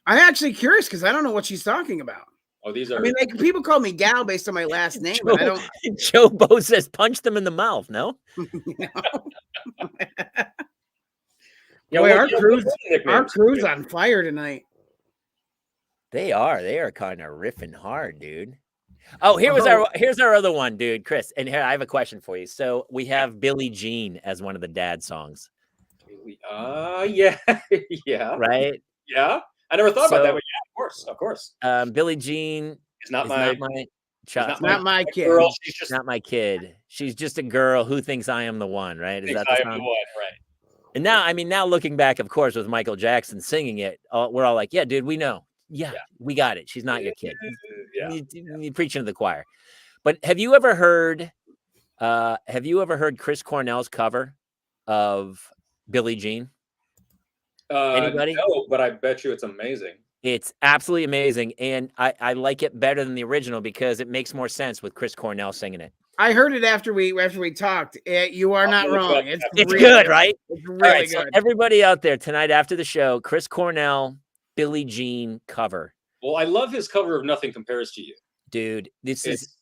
I'm actually curious because I don't know what she's talking about. Oh, these are. I mean, like people call me Gal based on my last name, but I don't. Joe Bo says punch them in the mouth. No, You know? Yeah, Boy, what- our yeah, crew's what nicknames? our crew's on fire tonight. they are kind of riffing hard, dude. Oh, here's our other one, dude, Chris. And here I have a question for you. So we have Billie Jean as one of the dad songs, Yeah, yeah, right? yeah. I never thought about that, So- but yeah, of course. Billie Jean It's not is my not my child. not Not my kid. girl. She's just Not my kid. She's just a girl who thinks I am the one, right? Is thinks that the I am the song? one, right? And now looking back, of course, with Michael Jackson singing it, we're all like, yeah, dude, we know. Yeah, we got it. She's not your kid. Yeah. You're preaching to the choir. But have you ever heard Chris Cornell's cover of Billie Jean? Anybody? No, but I bet you it's amazing. It's absolutely amazing. And I like it better than the original because it makes more sense with Chris Cornell singing it. I heard it after we talked. You are not look wrong. up It's after- It's really good, right? It's All really right, so good. everybody out there tonight after the show, Chris Cornell, Billie Jean cover. Well, I love his cover of "Nothing Compares to You." Dude, this is It's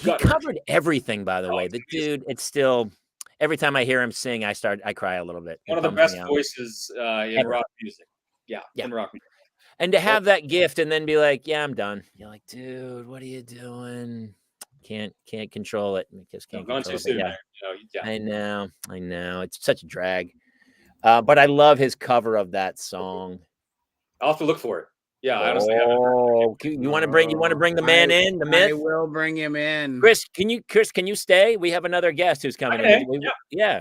he gut-wrenching. covered everything, by the Oh, way. it's The amazing. dude, it's still every time I hear him sing, I cry a little bit. It One of the bums best me out. voices in Ever. rock music. Yeah, Yeah. in rock music. And to have that gift and then be like, yeah, I'm done. You're like, dude, what are you doing? Can't control it. Just can't Gone control too it. soon. Yeah, man. You know, I know. It's such a drag. But I love his cover of that song. I'll have to look for it. Yeah, I honestly haven't. Oh, you want to bring the man in, the I myth? will bring him in. Chris, can you stay? We have another guest who's coming in. Okay, Yeah.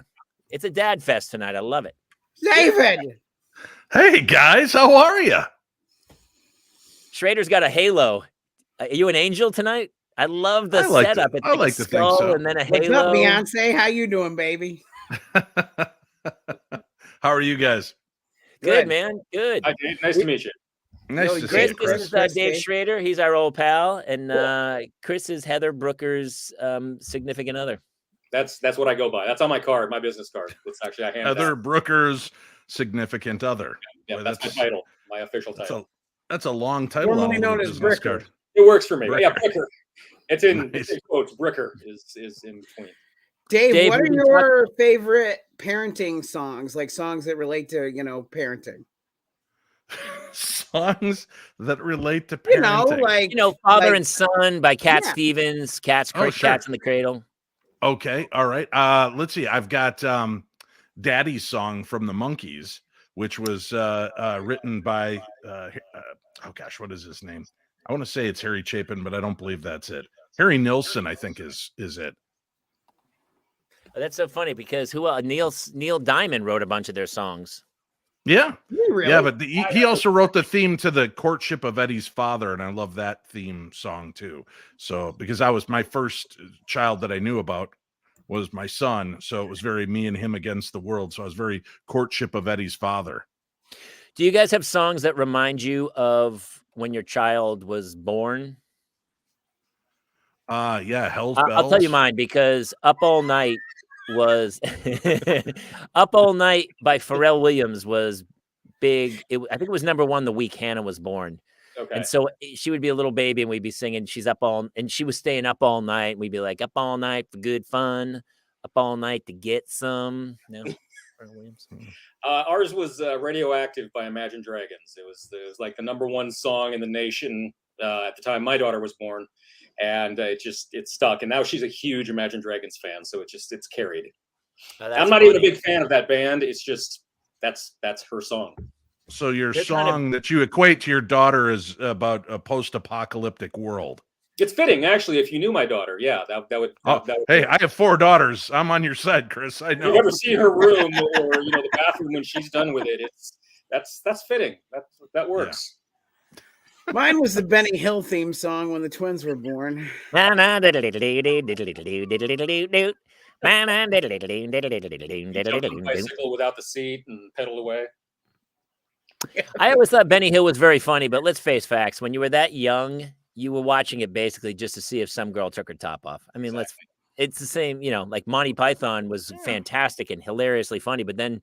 It's a dad fest tonight. I love it. David. Hey guys, how are you? Schrader's got a halo. Are you an angel tonight? I love the I like to- setup. It's I like like a to think skull so. and then a What's halo. up, Beyonce? How you doing, baby? How are you guys? Good, man. Good. Hi, Dave. Nice to meet you. Nice Yo, to see Chris, you, this Chris. is Chris, Dave Dave. Schrader. He's our old pal, and Chris is Heather Brooker's significant other. That's what I go by. That's on my card, my business card. It's actually I hand Heather out. Brooker's significant other. Yeah, Boy, that's my title, my official That's title. That's a long title. Formerly on a little known as business Bricker. card. It works for me. Bricker. Yeah, Bricker. It's in, Nice. it's in quotes. Bricker is in between. Dave, what are we've been your favorite parenting songs? Like songs that relate to, parenting. Songs that relate to parenting. Like Father like- and Son by Cat Yeah. Stevens, Cats Oh, sure. Cats in the Cradle. Okay, all right. Let's see. I've got Daddy's Song from the Monkees, which was written by oh gosh, what is his name? I want to say it's Harry Chapin, but I don't believe that's it. Harry Nilsson, I think is it. That's so funny because Neil Diamond wrote a bunch of their songs. Yeah. Really? Yeah, but he also wrote the theme to The Courtship of Eddie's Father, and I love that theme song too. So because I was my first child that I knew about was my son, so it was very me and him against the world. So I was very Courtship of Eddie's Father. Do you guys have songs that remind you of when your child was born? Yeah, Hell's Bells. I'll tell you mine because Up All Night was Up All Night by Pharrell Williams was big. I think it was number one the week Hannah was born. Okay. And so she would be a little baby and we'd be singing, and she was staying up all night. And we'd be like, up all night for good fun, up all night to get some. No, Pharrell Williams. Ours was Radioactive by Imagine Dragons. It was like the number one song in the nation at the time my daughter was born. And it stuck. And now she's a huge Imagine Dragons fan. So it's carried. Oh, I'm not even a big fan of that band. It's just, that's her song. So your They're song kind of- that you equate to your daughter is about a post-apocalyptic world. It's fitting, actually, if you knew my daughter. Yeah, that would. Oh, that would hey, I have 4 daughters. I'm on your side, Chris. I know. You've ever seen her room or the bathroom when she's done with it? That's fitting. That works. Mine was the Benny Hill theme song when the twins were born. Bicycle without the seat and pedal away. I always thought Benny Hill was very funny, but let's face facts. When you were that young, you were watching it basically just to see if some girl took her top off. I mean, it's the same, like Monty Python was fantastic and hilariously funny, but then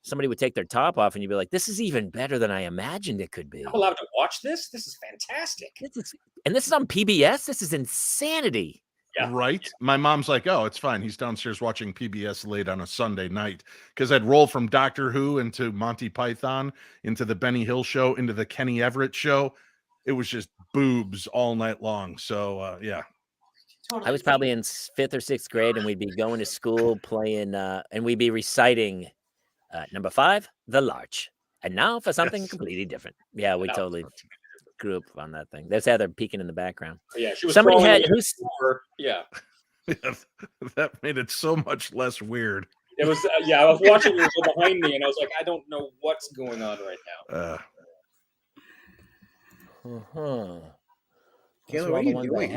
somebody would take their top off and you'd be like, this is even better than I imagined it could be. I'm allowed to watch this? This is fantastic. This is on PBS? This is insanity. Yeah. Right? My mom's like, oh, it's fine. He's downstairs watching PBS late on a Sunday night. Because I'd roll from Doctor Who into Monty Python, into the Benny Hill show, into the Kenny Everett show. It was just boobs all night long. So, yeah. I was probably in 5th or 6th grade and we'd be going to school playing, and we'd be reciting number 5, The Larch. And now for something completely different. Yeah, we totally grew up on that thing. That's Heather peeking in the background. Yeah, she was Somebody throwing had it who's yeah. That made it so much less weird. It was I was watching you behind me and I was like, I don't know what's going on right now. Kayla, what are you doing?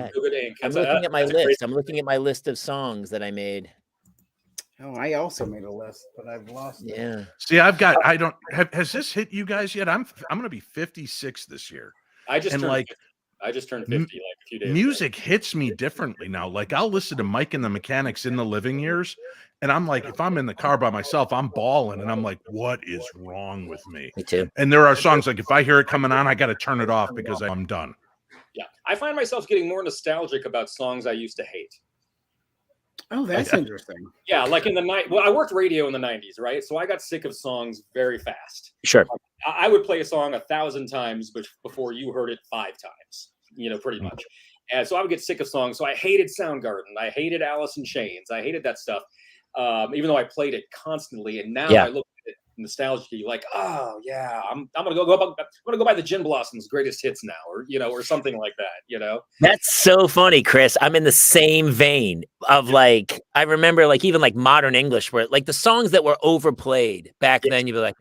I'm looking at my list. I'm looking at my list of songs that I made. Oh, I also made a list, but I've lost it. Yeah. See, has this hit you guys yet? I'm going to be 56 this year. I just turned 50 like a few days music hits me differently now. Like I'll listen to Mike and the Mechanics in the Living Years, and I'm like, if I'm in the car by myself, I'm bawling, and I'm like, what is wrong with me? Me too. And there are songs like if I hear it coming on, I got to turn it off because I'm done. Yeah, I find myself getting more nostalgic about songs I used to hate. Oh, that's interesting. Yeah, like in the night. Well, I worked radio in the 90s, right? So I got sick of songs very fast. Sure. I would play a song 1,000 times before you heard it 5 times, pretty much. And so I would get sick of songs. So I hated Soundgarden. I hated Alice in Chains. I hated that stuff, even though I played it constantly. And now I look at it nostalgically, like, oh yeah, I'm gonna go buy the Gin Blossoms greatest hits now, or something like that. That's so funny, Chris. I'm in the same vein of like, I remember like even like modern English where like the songs that were overplayed back then, you'd be like,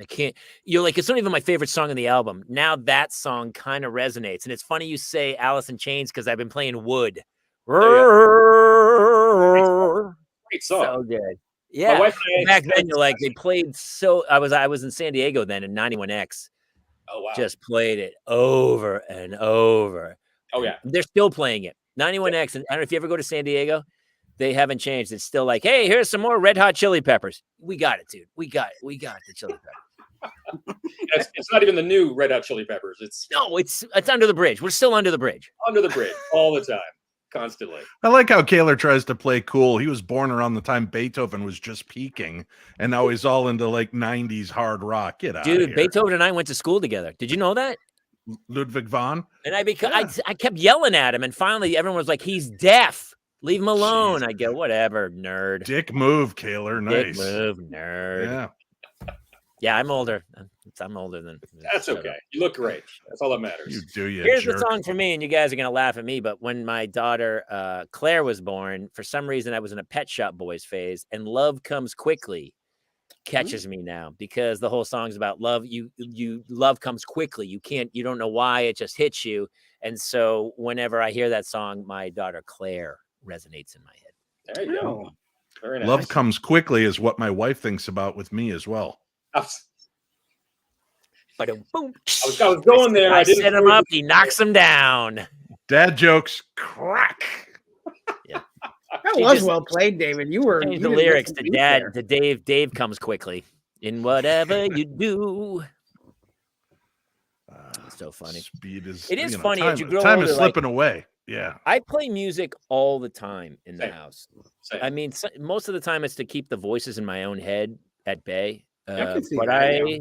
you're like, it's not even my favorite song on the album. Now that song kind of resonates. And it's funny you say Alice in Chains because I've been playing Wood. Great song. So good. Yeah. My wife and I Back then, you're like, they played so. I was in San Diego then in 91X. Oh wow. Just played it over and over. Oh yeah. They're still playing it. 91X. And I don't know if you ever go to San Diego, they haven't changed. It's still like, hey, here's some more Red Hot Chili Peppers. We got it, dude. We got it. We got the Chili Peppers. It's not even the new Red Hot Chili Peppers. It's No, it's under the bridge. We're still under the bridge. under the bridge all the time, constantly. I like how Kaler tries to play cool. He was born around the time Beethoven was just peaking, and now he's all into like 90s hard rock. Get out of Dude, here. Beethoven and I went to school together. Did you know that? Ludwig von. And I kept yelling at him, and finally everyone was like, "He's deaf. Leave him alone." Jeez. I go, "Whatever, nerd." Dick move, Kaler. Nice. Dick move, nerd. Yeah. Yeah, I'm older. I'm older than. That's shut okay. up. You look great. That's all that matters. You do, you Here's jerk. the song for me, and you guys are gonna laugh at me. But when my daughter Claire was born, for some reason I was in a Pet Shop Boys phase, and "Love Comes Quickly" catches me now because the whole song's about love. Love comes quickly. You don't know why, it just hits you. And so whenever I hear that song, my daughter Claire resonates in my head. There you go. Oh. Very nice. Love comes quickly is what my wife thinks about with me as well. But boom. I was going there. I didn't set him hear up, he knocks him down. Dad jokes, crack. That She was just well played, David. You were Change you the didn't lyrics miss a to beat Dad there. to Dave. Dave comes quickly. In whatever you do. So funny. Speed is. It is you know, funny time, as you grow time older, is slipping away. Yeah. I play music all the time in the Same. house. Same. I mean, most of the time it's to keep the voices in my own head at bay. can see But that, yeah.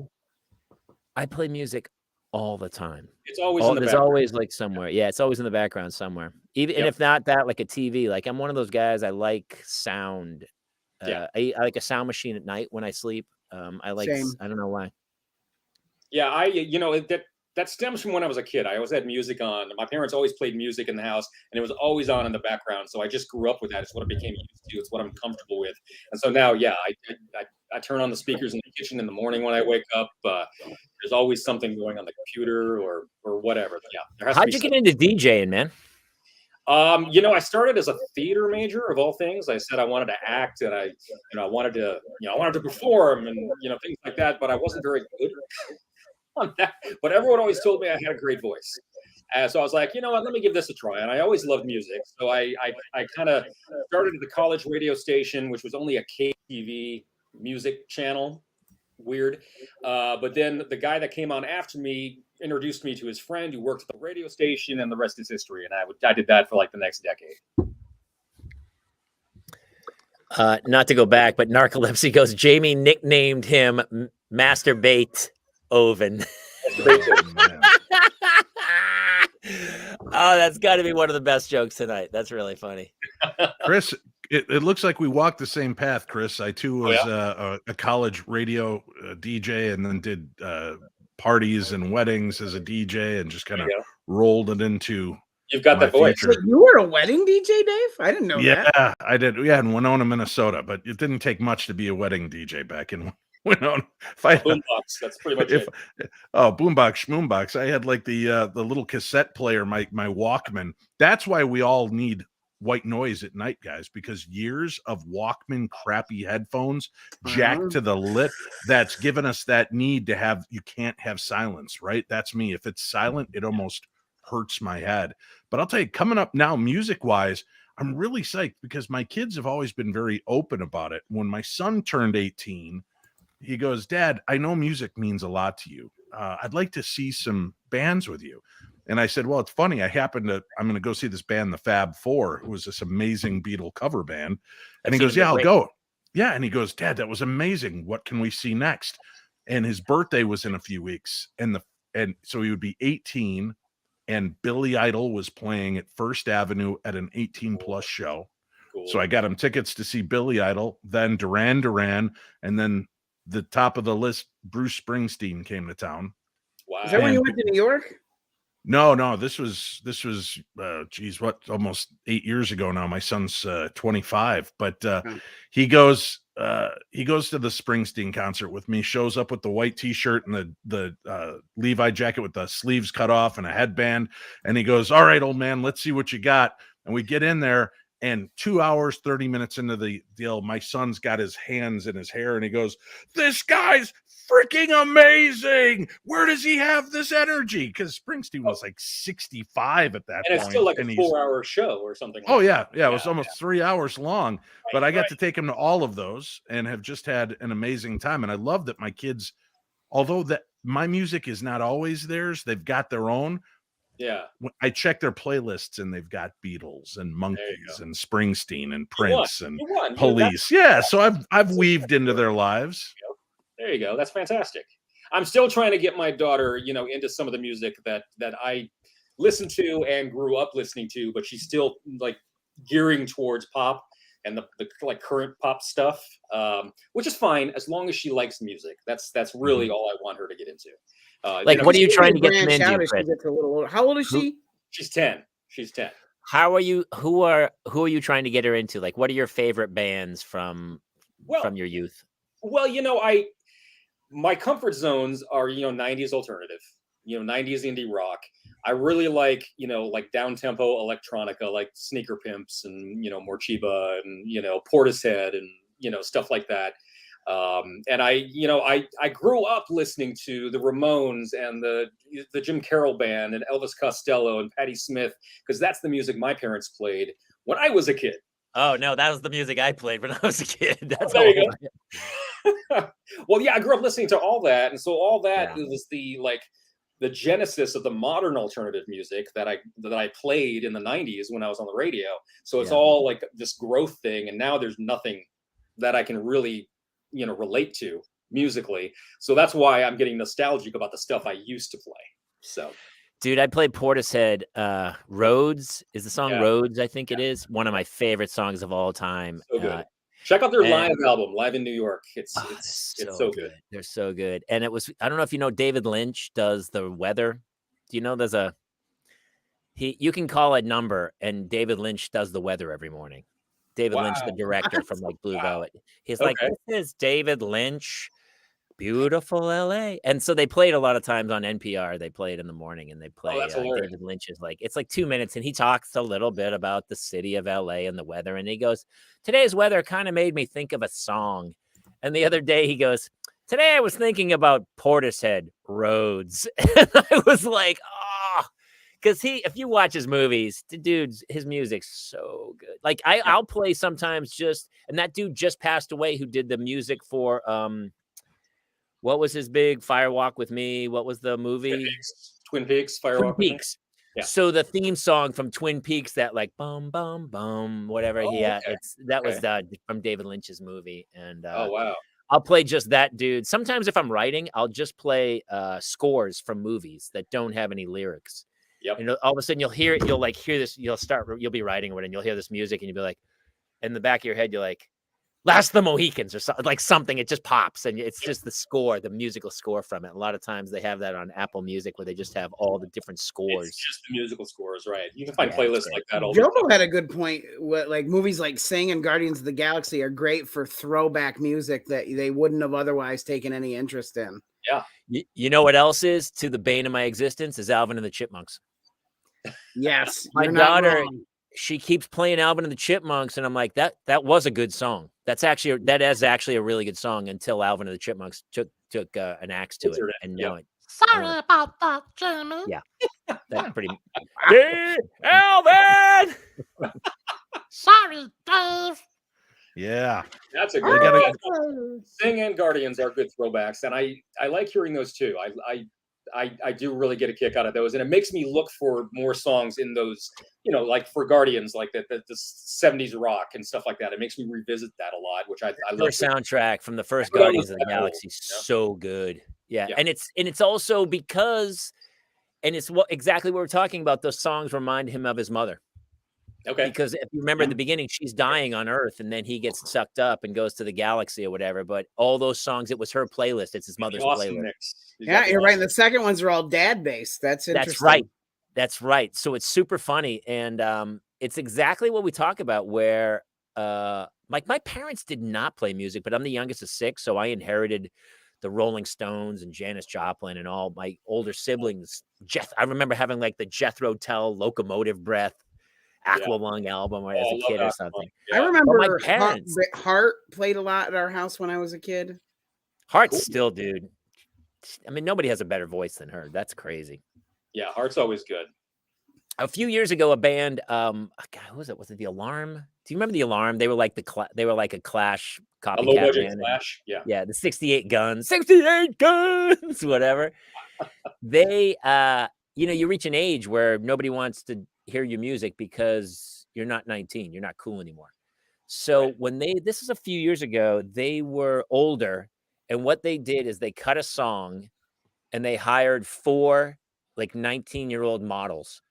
I play music all the time. It's always in the There's background. always like somewhere. Yeah, it's always in the background somewhere. Even and Yep. if not that, like a TV. Like I'm one of those guys. I like sound. Yeah. I like a sound machine at night when I sleep. I like. Same. I don't know why. Yeah, that stems from when I was a kid. I always had music on. My parents always played music in the house, and it was always on in the background. So I just grew up with that. It's what I became used to. It's what I'm comfortable with. And so now, yeah, I turn on the speakers in the kitchen in the morning when I wake up. There's always something going on the computer or whatever. Yeah, there has to How'd be you get into DJing, man? I started as a theater major of all things. I said I wanted to act and I wanted to perform and things like that, but I wasn't very good on that. But everyone always told me I had a great voice. So I was like, you know what, let me give this a try. And I always loved music. So I kind of started at the college radio station, which was only a KTV music channel. Weird. But then the guy that came on after me introduced me to his friend who worked at the radio station, and the rest is history. And I did that for like the next decade. Not to go back, but Narcolepsy goes, Jamie nicknamed him Masturbate Oven. Oh, man. Oh, that's got to be one of the best jokes tonight. That's really funny. Chris, it looks like we walked the same path, Chris. I too was a college radio DJ, and then did parties and weddings as a DJ, and just kind of rolled it into. You've got my that voice. future. Wait, you were a wedding DJ, Dave? I didn't know that. Yeah, I did. Yeah, in Winona, Minnesota, but it didn't take much to be a wedding DJ back in Winona. Boombox. That's pretty much it. Boombox, schmoombox. I had like the little cassette player, my Walkman. That's why we all need white noise at night, guys, because years of Walkman crappy headphones jacked to the lip, that's given us that need to have, you can't have silence, right? That's me. If it's silent, it almost hurts my head. But I'll tell you, coming up now, music wise, I'm really psyched because my kids have always been very open about it. When my son turned 18, he goes, Dad, I know music means a lot to you. I'd like to see some bands with you. And I said, well, it's funny. I'm going to go see this band, the Fab Four, who was this amazing Beatle cover band. And he goes, yeah, I'll go. Yeah. And he goes, Dad, that was amazing. What can we see next? And his birthday was in a few weeks. And so he would be 18, and Billy Idol was playing at First Avenue at an 18 plus show. Cool. So I got him tickets to see Billy Idol, then Duran Duran, and then the top of the list, Bruce Springsteen came to town. Wow. Is that when you went to New York? No, this was almost 8 years ago now. My son's 25, but he goes to the Springsteen concert with me, shows up with the white t-shirt and the Levi jacket with the sleeves cut off and a headband, and he goes, all right, old man, let's see what you got. And we get in there, and 2 hours, 30 minutes into the deal, my son's got his hands in his hair, and he goes, this guy's freaking amazing. Where does he have this energy? Because Springsteen was like 65 at that point. And it's still like a 4-hour show or something. Oh, yeah. It was almost 3 hours long. But I got to take him to all of those and have just had an amazing time. And I love that my kids although that my music is not always theirs, they've got their own. Yeah. I check their playlists and they've got Beatles and There you Monkeys go. and Springsteen and You won. Prince and You won. Police. Yeah, so I've weaved into their lives. There you go. That's fantastic. I'm still trying to get my daughter, into some of the music that I listened to and grew up listening to, but she's still like gearing towards pop and the like current pop stuff, which is fine as long as she likes music. That's really all I want her to get into. Like, what are you trying to get them branch out into, as she Chris? gets a little older. How old is she? She's 10. She's 10. How are you? Who are you trying to get her into? Like, what are your favorite bands from your youth? Well, my comfort zones are 90s alternative, 90s indie rock. I really like like down tempo electronica, like Sneaker Pimps and Morcheeba and Portishead and stuff like that. And I grew up listening to the Ramones and the Jim Carroll Band and Elvis Costello and Patti Smith, because that's the music my parents played when I was a kid. Oh no, that was the music I played when I was a kid. That's There all. you go. Well, yeah, I grew up listening to all that, and so all that was the genesis of the modern alternative music that I played in the 90s when I was on the radio. So it's all like this growth thing, and now there's nothing that I can really relate to musically. So that's why I'm getting nostalgic about the stuff I used to play. So dude, I played Portishead. Roads is the song. Roads, I think it is one of my favorite songs of all time. So good. Check out their live album, Live in New York. It's so good. They're so good. And it was, I don't know if you know, David Lynch does the weather. Do you know there's you can call a number and David Lynch does the weather every morning. David Lynch, the director from like Blue Velvet. He's like, this is David Lynch, beautiful LA. And so they played a lot of times on NPR. They played in the morning and they play David Lynch is like, it's like 2 minutes and he talks a little bit about the city of LA and the weather. And he goes, today's weather kind of made me think of a song. And the other day he goes, today I was thinking about Portishead Roads. And I was like, oh, because if you watch his movies, the dude's, his music's so good. Like I'll play sometimes and that dude just passed away who did the music for, what was his big Fire Walk with Me? What was the movie? Twin Peaks, Fire Walk with Me. Yeah. So the theme song from Twin Peaks, that like bum bum bum, whatever that was from David Lynch's movie. And oh wow, I'll play just that, dude. Sometimes if I'm writing, I'll just play scores from movies that don't have any lyrics. Yep. And all of a sudden you'll hear it. You'll like hear this. You'll be writing it, and you'll hear this music, and you'll be like, in the back of your head, you're like, Last of the Mohicans or something, like something. It just pops, and it's just the score, the musical score from it. A lot of times they have that on Apple Music where they just have all the different scores. It's just the musical scores, right? You can find playlists like that all Jomo had a good point. Like movies like Sing and Guardians of the Galaxy are great for throwback music that they wouldn't have otherwise taken any interest in. Yeah. You know what else is to the bane of my existence is Alvin and the Chipmunks. Yes, my daughter, she keeps playing Alvin and the Chipmunks, and I'm like, that was a good song. That is actually a really good song until Alvin and the Chipmunks took an axe to it, and now sorry about that, Jamie. Yeah, that's pretty. Hey, Alvin. Sorry, Dave. Yeah, that's a good. Sing and Guardians are good throwbacks, and I like hearing those too. I do really get a kick out of those, and it makes me look for more songs in those, like for Guardians, like the 70s rock and stuff like that. It makes me revisit that a lot, which I love. Their soundtrack from the first Guardians of the Galaxy, so good. Yeah, and it's also because, and it's exactly what we're talking about. Those songs remind him of his mother. Okay. Because if you remember at the beginning, she's dying on Earth, and then he gets sucked up and goes to the galaxy or whatever. But all those songs, it was her playlist. It's his mother's playlist. Yeah, you're right. And the second ones are all dad based. That's interesting. That's right. That's right. So it's super funny, and it's exactly what we talk about. Where like my parents did not play music, but I'm the youngest of 6, so I inherited the Rolling Stones and Janis Joplin and all my older siblings. I remember having like the Jethro Tull Locomotive Breath Aqualung album as a kid or something. I remember Heart played a lot at our house when I was a kid. Heart's still, dude. I mean, nobody has a better voice than her. That's crazy. Yeah, Heart's always good. a few years ago, a band, God, who was it? Was it The Alarm? Do you remember The Alarm? They were like they were like a Clash A low copycat budget band. Clash. Yeah. Yeah, the 68 guns, 68 guns, whatever. They, you reach an age where nobody wants to hear your music because you're not 19, you're not cool anymore. So Right. when this is a few years ago, they were older, and what they did is they cut a song and they hired 4 like 19-year-old models,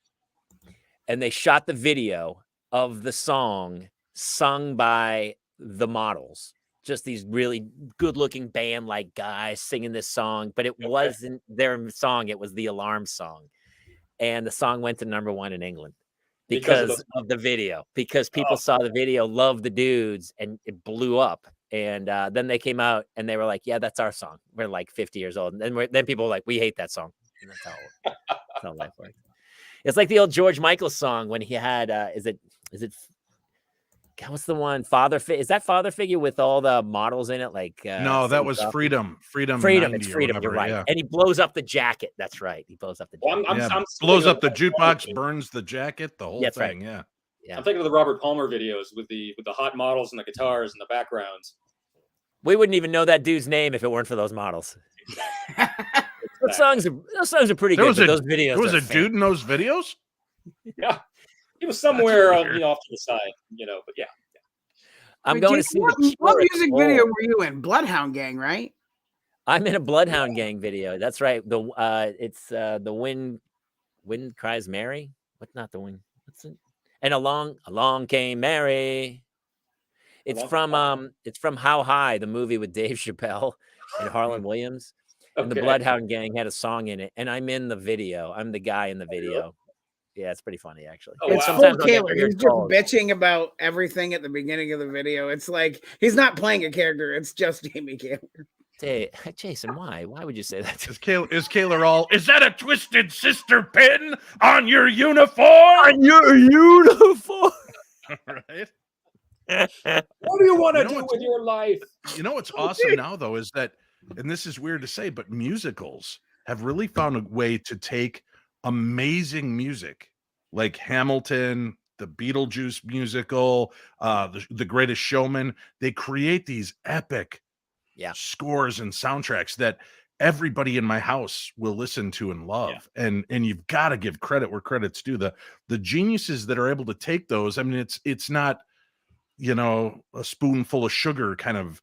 and they shot the video of the song sung by the models. Just these really good-looking band-like guys singing this song, but it Okay. wasn't their song, it was the Alarm song. And the song went to #1 in England Because of because of the video, because Oh, people saw the video, loved the dudes, and it blew up. And then they came out and they were like, "Yeah, that's our song." We're like 50 years old, and then people were like, "We hate that song." And that's how life works. It's like the old George Michael song when he had is it God, what's the one? Is that Father Figure with all the models in it? Like No, that Cindy was Crawford? Freedom. Freedom Freedom. 90 It's or Freedom. You're whatever. right. Yeah. And he blows up the jacket. That's right. He blows up the well, jacket. I'm, Yeah. I'm Blows thinking up the of Robert jukebox, Palmer. burns the jacket, the whole That's right. thing. Yeah. Yeah. I'm thinking of the Robert Palmer videos with the hot models and the guitars and the backgrounds. We wouldn't even know that dude's name if it weren't for those models. Those songs are pretty There good, was but a- those videos There was are a dude in those videos? Yeah, he was somewhere weird. off to the side, but yeah. I'm Wait, going to Jason, see the what Cure at music Soul. video were you in? Bloodhound Gang, right? I'm in a Bloodhound Gang video. That's right. It's the Wind Cries Mary. What's not the wind? What's it? And along came Mary. It's from How High, the movie with Dave Chappelle and Harlan Williams. And the Okay. Bloodhound Gang had a song in it, and I'm in the video. I'm the guy in the video. Yeah, it's pretty funny actually. Oh, And It's wow. full sometimes I'll get Taylor. weird He's just calls. bitching about everything at the beginning of the video. It's like he's not playing a character. It's just Jamie Kaler. Hey, Jason, why? Why would you say that? Is Kaler all, is that a twisted sister pin on your uniform? Your uniform. Right? What do you want to You know do what's- with your life? You know what's awesome now, though, is that, and this is weird to say, but musicals have really found a way to take amazing music like Hamilton, the Beetlejuice musical, the Greatest Showman. They create these epic scores and soundtracks that everybody in my house will listen to and love. And you've got to give credit where credit's due. The geniuses that are able to take those. I mean, it's not, a spoonful of sugar kind of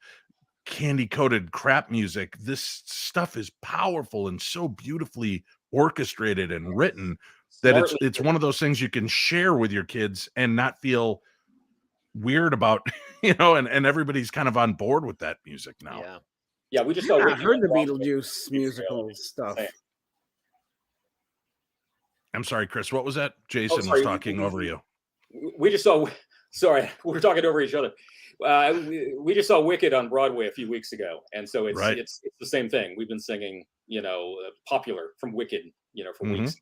candy coated crap music. This stuff is powerful and so beautifully orchestrated and written that it's one of those things you can share with your kids and not feel weird about, and everybody's kind of on board with that music now. Yeah, we just I saw heard the Beetlejuice musical stuff. I'm sorry, Chris. What was that? Jason was talking over you. We just saw. Sorry, we're talking over each other. We just saw Wicked on Broadway a few weeks ago, and so it's the same thing. We've been singing, popular from Wicked, for weeks.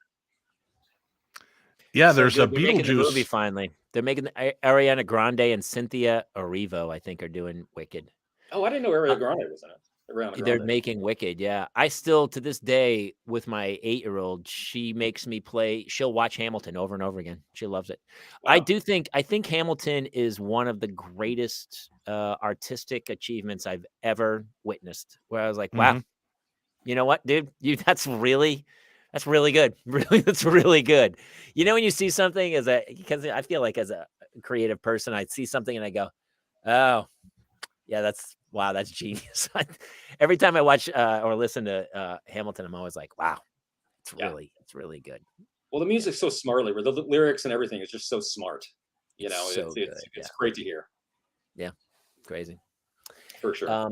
Yeah, So there's a they're making the movie Beetlejuice. finally. They're making Ariana Grande and Cynthia Erivo, I think, are doing Wicked. Oh, I didn't know Ariana Grande was in it. Ariana They're Grande. making Wicked, yeah. I still, to this day, with my 8-year-old, she makes me she'll watch Hamilton over and over again. She loves it. Wow. I think Hamilton is one of the greatest artistic achievements I've ever witnessed, where I was like, wow, you know what, dude? That's really good. Really, that's really good. When you see something because I feel like as a creative person, I see something and I go, oh, yeah, that's genius. Every time I watch or listen to Hamilton, I'm always like, wow, it's really good. Well, the music's so smartly, the lyrics and everything is just so smart. It's great to hear. Yeah, crazy. For sure.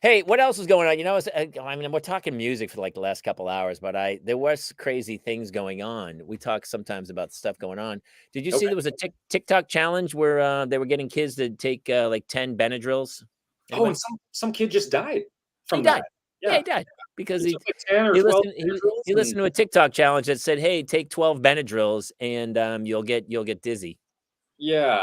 Hey, what else is going on? We're talking music for like the last couple hours, but there was crazy things going on. We talk sometimes about stuff going on. Did you see there was a TikTok challenge where they were getting kids to take like 10 Benadryls? Oh, and some kid just died from He that. died. Yeah, he died because He took like 10 or 12 Benadryls he listened to a TikTok challenge that said, "Hey, take 12 Benadryls and you'll get dizzy." Yeah,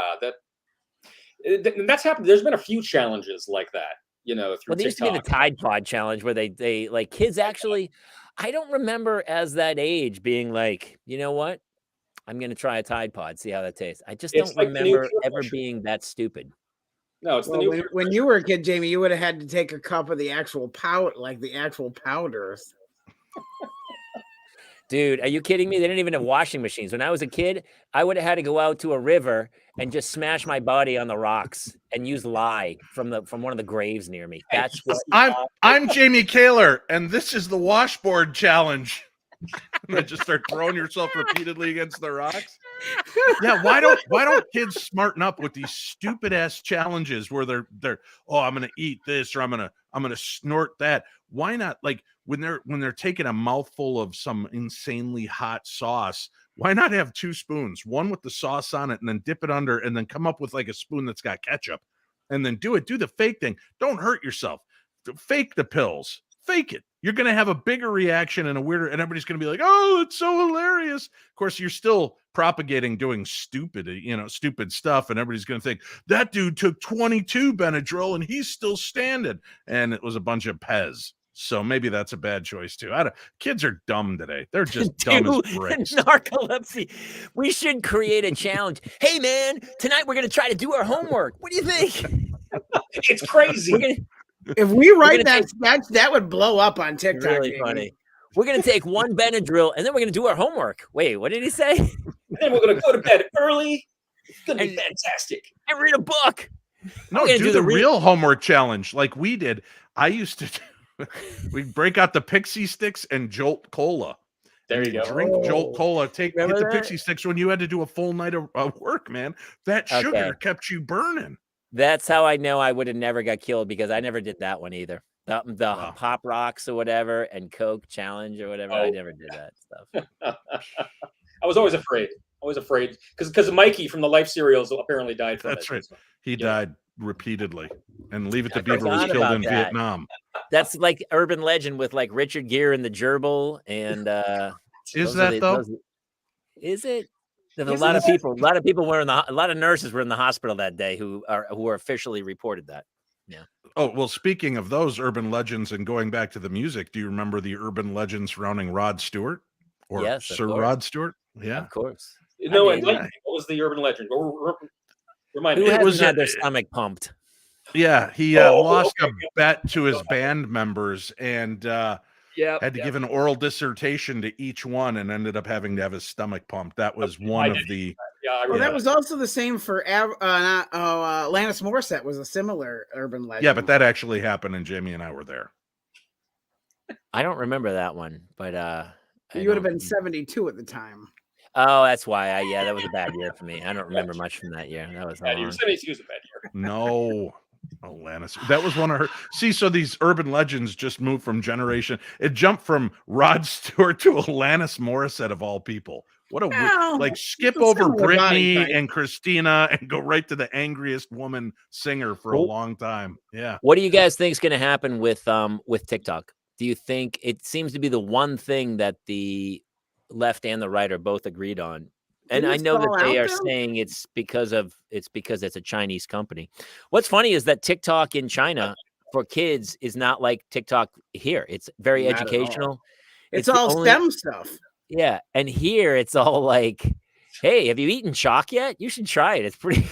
that's happened. There's been a few challenges like that, through Well, there used to be the TikTok. Tide Pod challenge where they like kids actually. I don't remember as that age being like, you know what? I'm gonna try a Tide Pod, see how that tastes. I just It's don't like the new remember peer ever pressure. being that stupid. No, it's the Well, new. when you were a kid, Jamie, you would have had to take a cup of the actual powder, like the actual powders. Dude, are you kidding me? They didn't even have washing machines. When I was a kid, I would have had to go out to a river and just smash my body on the rocks and use lye from one of the graves near me. That's what I'm Jamie Kaler, and this is the washboard challenge. And then just start throwing yourself repeatedly against the rocks. Yeah, why don't kids smarten up with these stupid ass challenges where they're I'm gonna eat this or I'm gonna snort that. Why not, like, when they're taking a mouthful of some insanely hot sauce, why not have 2 spoons, one with the sauce on it, and then dip it under, and then come up with like a spoon that's got ketchup, and then do the fake thing. Don't hurt yourself. Fake the pills. Fake it. You're going to have a bigger reaction and a weirder, and everybody's going to be like, "Oh, it's so hilarious." Of course, you're still propagating doing stupid stuff, and everybody's going to think that dude took 22 Benadryl and he's still standing, and it was a bunch of Pez. So maybe that's a bad choice too. Kids are dumb today. They're just dumb as bricks. Narcolepsy. We should create a challenge. Hey man, tonight we're gonna try to do our homework. What do you think? It's crazy. If we write gonna that sketch, that would blow up on TikTok. Really Jamie. funny. We're gonna take one Benadryl and then we're gonna do our homework. Wait, what did he say? Then we're gonna go to bed early. It's gonna be fantastic. And read a book. No, gonna do do the the real homework challenge like we did. I used to we break out the Pixie Sticks and Jolt Cola. There you go. Drink Jolt Cola. Hit Remember the that? Pixie Sticks when you had to do a full night of work, man. That sugar Okay. kept you burning. That's how I know I would have never got killed because I never did that one either. The Wow. Pop Rocks or whatever and Coke Challenge or whatever. I Oh. never did that stuff. I was always afraid. Because Mikey from the Life cereals apparently died from That's it. right. He Yeah. died repeatedly. And Leave It to I Beaver was forgot killed about in that. Vietnam. That's like urban legend with like Richard Gere and the gerbil and Is those are that the- though? those- Is it? There's a Isn't lot of that- people. A lot of people were a lot of nurses were in the hospital that day who were officially reported that. Oh, well, speaking of those urban legends and going back to the music, do you remember the urban legend surrounding Rod Stewart? Or Yes, of Sir course. Rod Stewart? Yeah. Of course. No, I mean- what was the urban legend? Remind Who me. It hasn't was had a- their stomach pumped? Yeah, he Oh, lost okay. a bet to his band members and Yeah. had to give an oral dissertation to each one and ended up having to have his stomach pumped. That was one of the Yeah, I Well, remember. that was also the same for Alanis Morissette was a similar urban legend. yeah, but that actually happened, and Jamie and I were there. I don't remember that one, but I you would have don't- been 72 at the time. Oh, that's why. That was a bad year for me. I don't remember much from that year. That was Bad year. long. 72 was a bad year. No. Alanis. That was one of her. See, so these urban legends just moved from generation. It jumped from Rod Stewart to Alanis Morissette of all people. What a Well, like skip it's a over similar body Britney type. and Christina and go right to the angriest woman singer for a Cool. long time. Yeah. What do you guys think is going to happen with TikTok? Do you think it seems to be the one thing that the left and the right are both agreed on? And Didn't I it know fall that they out, are though? saying it's because it's a Chinese company. What's funny is that TikTok in China for kids is not like TikTok here. It's very Not at all. educational. It's the all only- STEM stuff. Yeah, and here it's all like, "Hey, have you eaten chalk yet? You should try it. It's pretty."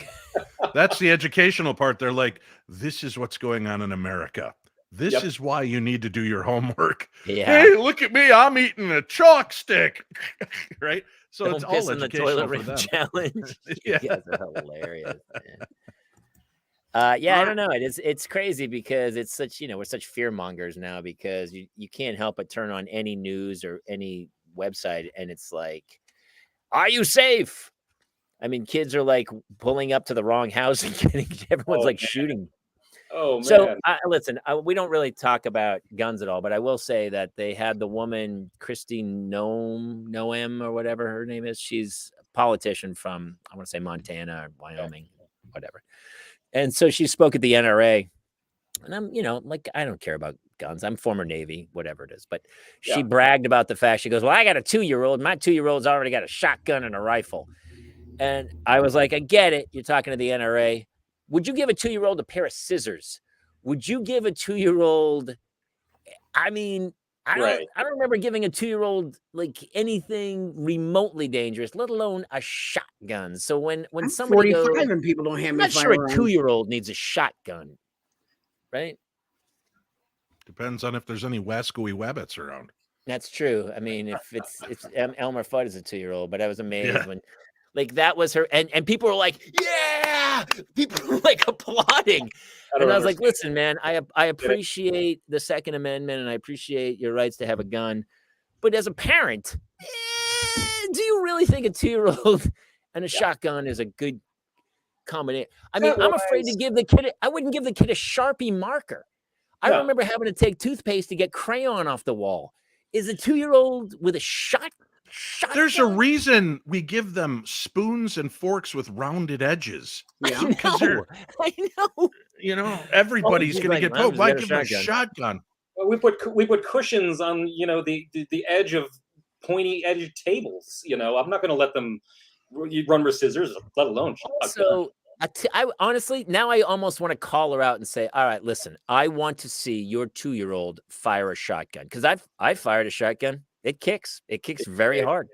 That's the educational part. They're like, this is what's going on in America. This Yep. is why you need to do your homework. Yeah. Hey, look at me. I'm eating a chalk stick. Right? So Don't it's piss all in the educational toilet for ring them. challenge. Yeah. You guys are hilarious. Man. Yeah, I don't know. It's crazy because it's such we're such fear mongers now because you can't help but turn on any news or any website and it's like, are you safe? I mean, kids are like pulling up to the wrong house and everyone's Oh, like man. shooting. Oh, man. So listen, we don't really talk about guns at all, but I will say that they had the woman Christine Noem or whatever her name is. She's a politician from I want to say Montana or Wyoming, whatever. And so she spoke at the NRA, and I'm like I don't care about guns. I'm former Navy, whatever it is. But she Yeah. bragged about the fact she goes, "Well, I got a 2-year-old. My 2-year-old's already got a shotgun and a rifle." And I was like, "I get it. You're talking to the NRA." Would you give a 2-year-old a pair of scissors? Would you give a 2-year-old? I mean, Right. I don't remember giving a 2-year-old like anything remotely dangerous, let alone a shotgun. So when I'm somebody 45 goes, and people don't hand I'm me not sure a firearms. 2-year-old needs a shotgun, right? Depends on if there's any wascooey wabbits around. That's true. I mean, if it's Elmer Fudd is a 2-year-old, but I was amazed Yeah. when like that was her, and people were like, yeah, people were like applauding. I don't And I was like, understand. listen, man, I appreciate the Second Amendment and I appreciate your rights to have a gun. But as a parent, do you really think a 2-year-old and a Yeah. shotgun is a good combination? I mean, I'm afraid to Set-wise, give the kid, I wouldn't give the kid a Sharpie marker. I no. remember having to take toothpaste to get crayon off the wall. Is a 2-year-old with a shotgun? There's a reason we give them spoons and forks with rounded edges. Yeah. Because they're, I know. you know, everybody's he's going like, to get "Mom, poked. just Why get a give them a shotgun." shotgun? Well, we put cushions on, you know, the edge of pointy edged tables. You know, I'm not going to let them run with scissors, let alone shotgun. So I honestly, now I almost want to call her out and say, all right, listen, I want to see your 2-year-old fire a shotgun. Because I've fired a shotgun. It kicks. It kicks very hard.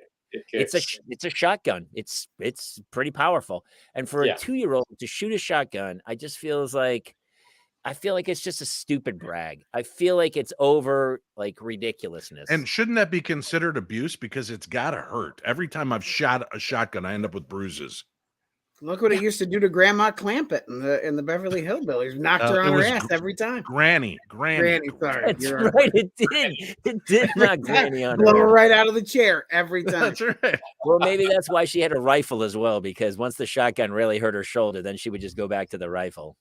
It's a shotgun. It's pretty powerful. And for Yeah. a 2-year-old to shoot a shotgun, I just feels like I feel like it's just a stupid brag. I feel like it's over like ridiculousness. And shouldn't that be considered abuse? Because it's got to hurt. Every time I've shot a shotgun, I end up with bruises. Look what it used to do to Grandma Clampett in the Beverly Hillbillies. Knocked her it on her was ass every time. Granny. Sorry. That's you're right. right. It did knock Granny on Blow her her. right out of the chair every time. That's right. Well, maybe that's why she had a rifle as well, because once the shotgun really hurt her shoulder, then she would just go back to the rifle.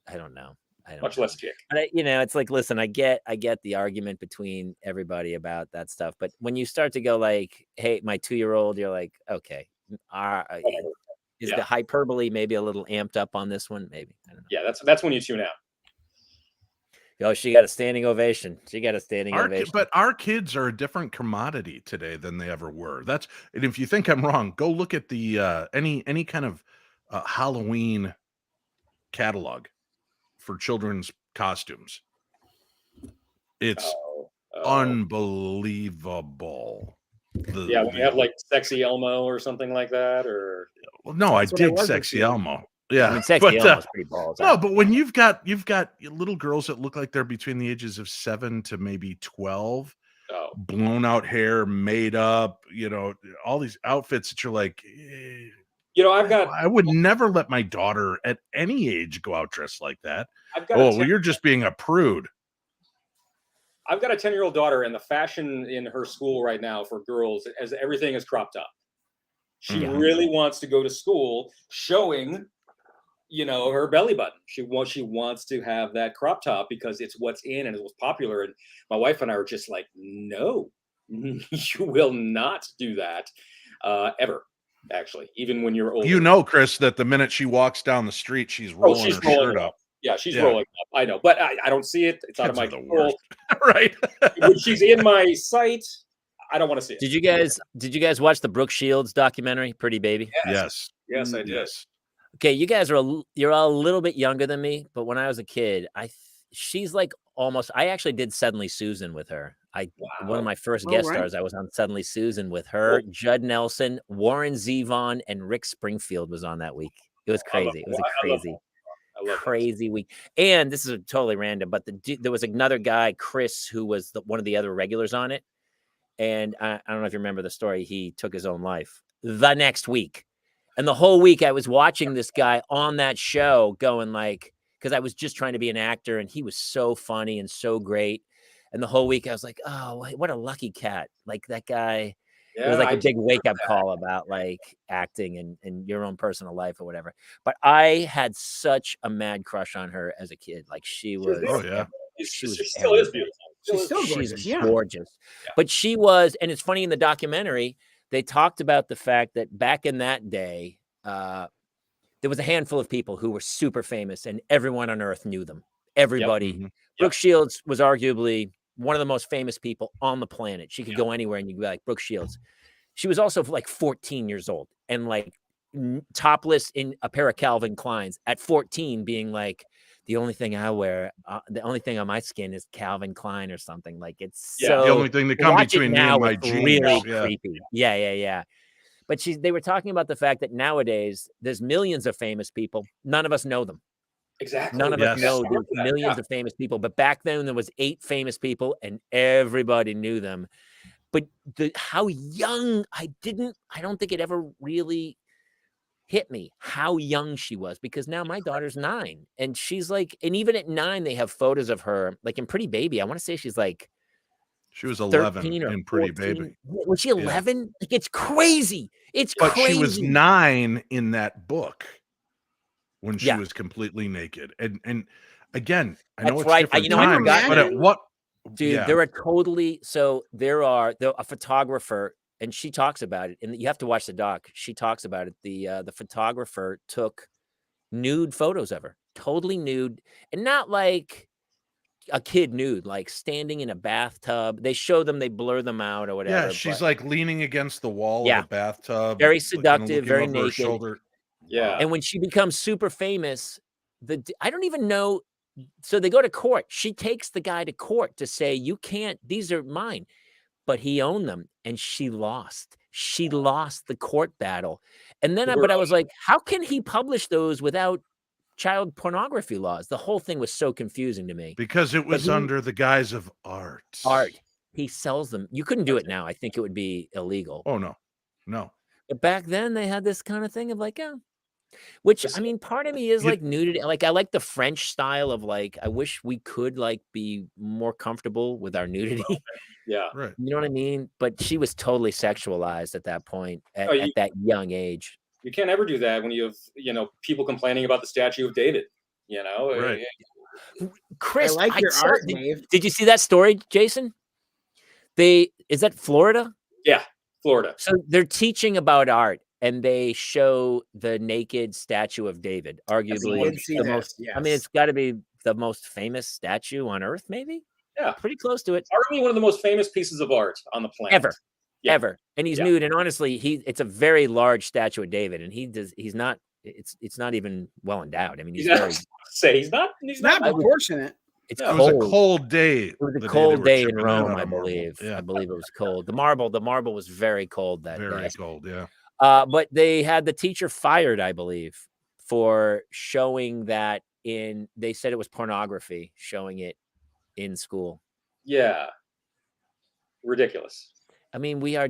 I don't know. Much less kick. But it's like, listen, I get the argument between everybody about that stuff, but when you start to go like, "Hey, my 2-year-old," you're like, okay, is Yeah. the hyperbole maybe a little amped up on this one? Maybe. I don't know. Yeah, that's when you tune out. Oh, she got a standing ovation. She got a standing ovation. But our kids are a different commodity today than they ever were. And if you think I'm wrong, go look at the any kind of Halloween catalog for children's costumes. It's unbelievable. Yeah, when you have like Sexy Elmo or something like that, or well, no, That's I what I dig was Sexy thinking. Elmo. Yeah, I mean, Sexy Elmo's pretty balls no, out. but when you've got little girls that look like they're between the ages of 7 to maybe 12, blown out hair, made up, you know, all these outfits that you're like, you know, I would never let my daughter at any age go out dressed like that. well, you're just being a prude. I've got a 10-year-old daughter, and the fashion in her school right now for girls, as everything is cropped up. She really wants to go to school showing, you know, her belly button. She wants to have that crop top because it's what's in and it's what's popular. And my wife and I are just like, no, you will not do that ever. Actually, even when you're older. You know, Chris, that the minute she walks down the street, she's rolling her shirt up. Yeah, she's rolling up. I know, but I don't see it. It's out of my control. Right. When she's in my sight, I don't want to see it. Did you guys watch the Brooke Shields documentary, Pretty Baby? Yes. Yes, I did. Yes. Okay, you guys you're all a little bit younger than me, but when I was a kid, she's like almost. I actually did Suddenly Susan with her. One of my first guest stars. I was on Suddenly Susan with her, Judd Nelson, Warren Zevon, and Rick Springfield was on that week. It was crazy. It was a crazy week. And this is totally random, but there was another guy, Chris, who was one of the other regulars on it. And I don't know if you remember the story. He took his own life the next week. And the whole week I was watching this guy on that show going like, because I was just trying to be an actor and he was so funny and so great. And the whole week I was like, oh, what a lucky cat. Like that guy, it was like a big wake up call about like acting and your own personal life or whatever. But I had such a mad crush on her as a kid. Like she was, she still is beautiful. She's gorgeous. Yeah. But she was, and it's funny in the documentary, they talked about the fact that back in that day, there was a handful of people who were super famous and everyone on earth knew them. Everybody. Yep. Brooke Shields was arguably one of the most famous people on the planet. She could go anywhere and you'd be like, Brooke Shields. She was also like 14 years old and like topless in a pair of Calvin Kleins at 14 being like the only thing I wear, the only thing on my skin is Calvin Klein or something. Like it's Yeah. so. The only thing that come watch it between me now, and my it's jeans. really Yeah. creepy. Yeah. But they were talking about the fact that nowadays there's millions of famous people. None of us know them. Exactly. None of Yes. us know Yeah. there's millions of famous people. But back then there was 8 famous people and everybody knew them. But how young, I don't think it ever really hit me how young she was, because now my daughter's 9 and she's like, and even at 9 they have photos of her like in Pretty Baby. I want to say she's like She was 11 13 or in Pretty 14. Baby. Was she 11? Like it's crazy. It's But crazy. she was 9 in that book when she Yeah. was completely naked. And again, I know That's it's right. different You know, I times, forgot but that. at what Dude, yeah. there are a photographer, and she talks about it, and you have to watch the doc. She talks about it. The photographer took nude photos of her, totally nude, and not like a kid nude, like standing in a bathtub. They show them, they blur them out or whatever. Yeah, she's but like leaning against the wall Yeah. of a bathtub, very like, kinda seductive, looking very over her naked. shoulder. Yeah. And when she becomes super famous, I don't even know. So they go to court. She takes the guy to court to say, you can't, these are mine. But he owned them and she lost. She lost the court battle. And then, but I was like, how can he publish those without child pornography laws? The whole thing was so confusing to me. Because it was he- under the guise of art. Art. He sells them. You couldn't do it now. I think it would be illegal. Oh no. No. But back then they had this kind of thing of like, which I mean, part of me is You- like nudity. Like I like the French style of like, I wish we could like be more comfortable with our nudity. Yeah. Right. You know what I mean? But she was totally sexualized at that point, at you- that young age. You can't ever do that when you have, people complaining about the statue of David. Right. Chris, I like your saw- art, did, Dave. did you see that story, Jason? Is that Florida? Florida. So they're teaching about art, and they show the naked statue of David, arguably did see the this, most. I mean, yes. it's got to be the most famous statue on Earth, maybe. Yeah. Pretty close to it. Arguably one of the most famous pieces of art on the planet. Ever. Yeah. Ever. And he's Yeah. nude, and honestly, it's a very large statue of David, and he's not. It's not even well endowed. I mean, he's very. He's not Proportionate. It's It was a cold. cold day. It was the a day they cold were day in chipping that Rome, out I of marble. believe. Yeah. I believe it was cold. The marble was very cold that Very day. cold, yeah. But they had the teacher fired, I believe, for showing that they said it was pornography, showing it in school. Yeah. Ridiculous. I mean, we're